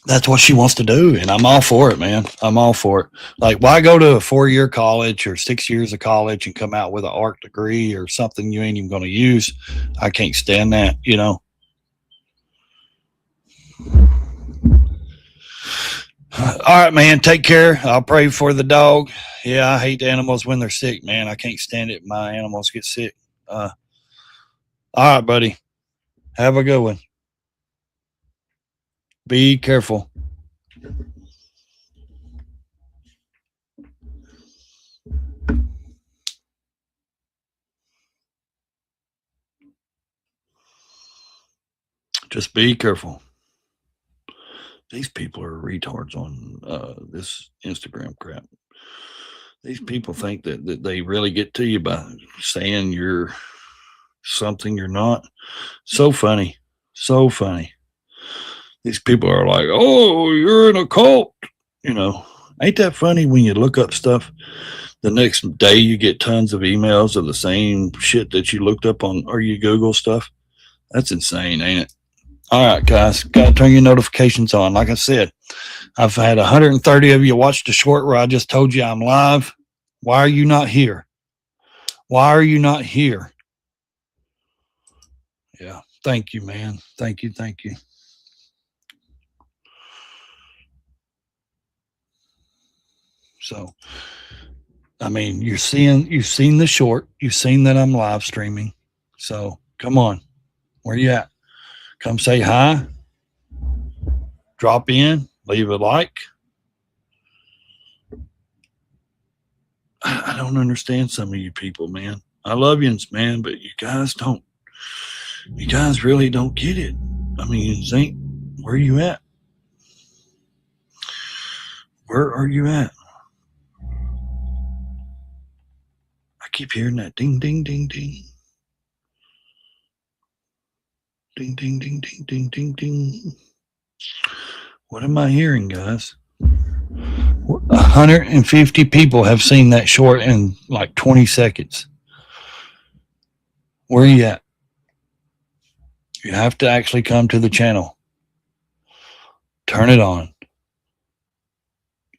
that's what she wants to do, and I'm all for it, man. I'm all for it. Like, why go to a 4-year college or 6 years of college and come out with an art degree or something you ain't even going to use? I can't stand that, you know. All right, man. Take care. I'll pray for the dog. Yeah, I hate animals when they're sick, man. I can't stand it. My animals get sick. All right, buddy. Have a good one. Be careful. Just be careful. These people are retards on this Instagram crap. These people think that they really get to you by saying you're something you're not. So funny. So funny. These people are like, oh, you're in a cult. You know, ain't that funny when you look up stuff? The next day you get tons of emails of the same shit that you looked up on, or you Google stuff. That's insane, ain't it? All right, guys, got to turn your notifications on. Like I said, I've had 130 of you watch the short where I just told you I'm live. Why are you not here? Why are you not here? Yeah, thank you, man. Thank you, thank you. So, I mean, you've seen the short. You've seen that I'm live streaming. So, come on. Where you at? Come say hi. Drop in. Leave a like. I don't understand some of you people, man. I love you, man, but you guys don't. You guys really don't get it. I mean, Zink, where are you at? Where are you at? I keep hearing that ding, ding, ding, ding. Ding, ding, ding, ding, ding, ding, ding. What am I hearing, guys? 150 people have seen that short in like 20 seconds. Where are you at? You have to actually come to the channel. Turn it on.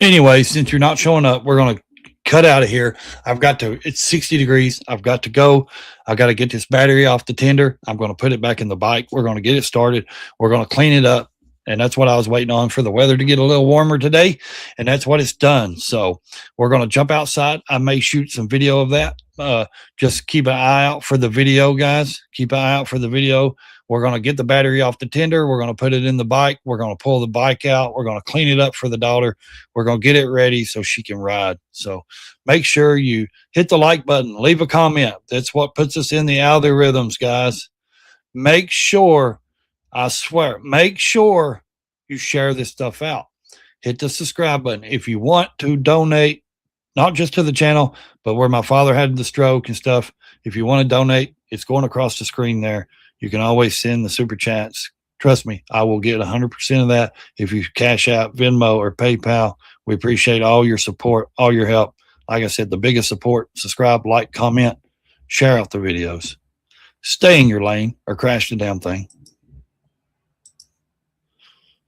Anyway, since you're not showing up, we're going to cut out of here. It's 60 degrees. I've got to go. I've got to get this battery off the tender. I'm going to put it back in the bike. We're going to get it started. We're going to clean it up. And that's what I was waiting on, for the weather to get a little warmer today. And that's what it's done. So we're going to jump outside. I may shoot some video of that. Just keep an eye out for the video, guys. Keep an eye out for the video. We're going to get the battery off the tender. We're going to put it in the bike. We're going to pull the bike out. We're going to clean it up for the daughter. We're going to get it ready so she can ride. So make sure you hit the like button, leave a comment. That's what puts us in the algorithms, guys. Make sure, I swear, make sure you share this stuff out. Hit the subscribe button. If you want to donate, not just to the channel, but where my father had the stroke and stuff, if you want to donate, it's going across the screen there. You can always send the super chats. Trust me, I will get 100% of that if you cash out Venmo or PayPal. We appreciate all your support, all your help. Like I said, the biggest support, subscribe, like, comment, share out the videos. Stay in your lane or crash the damn thing.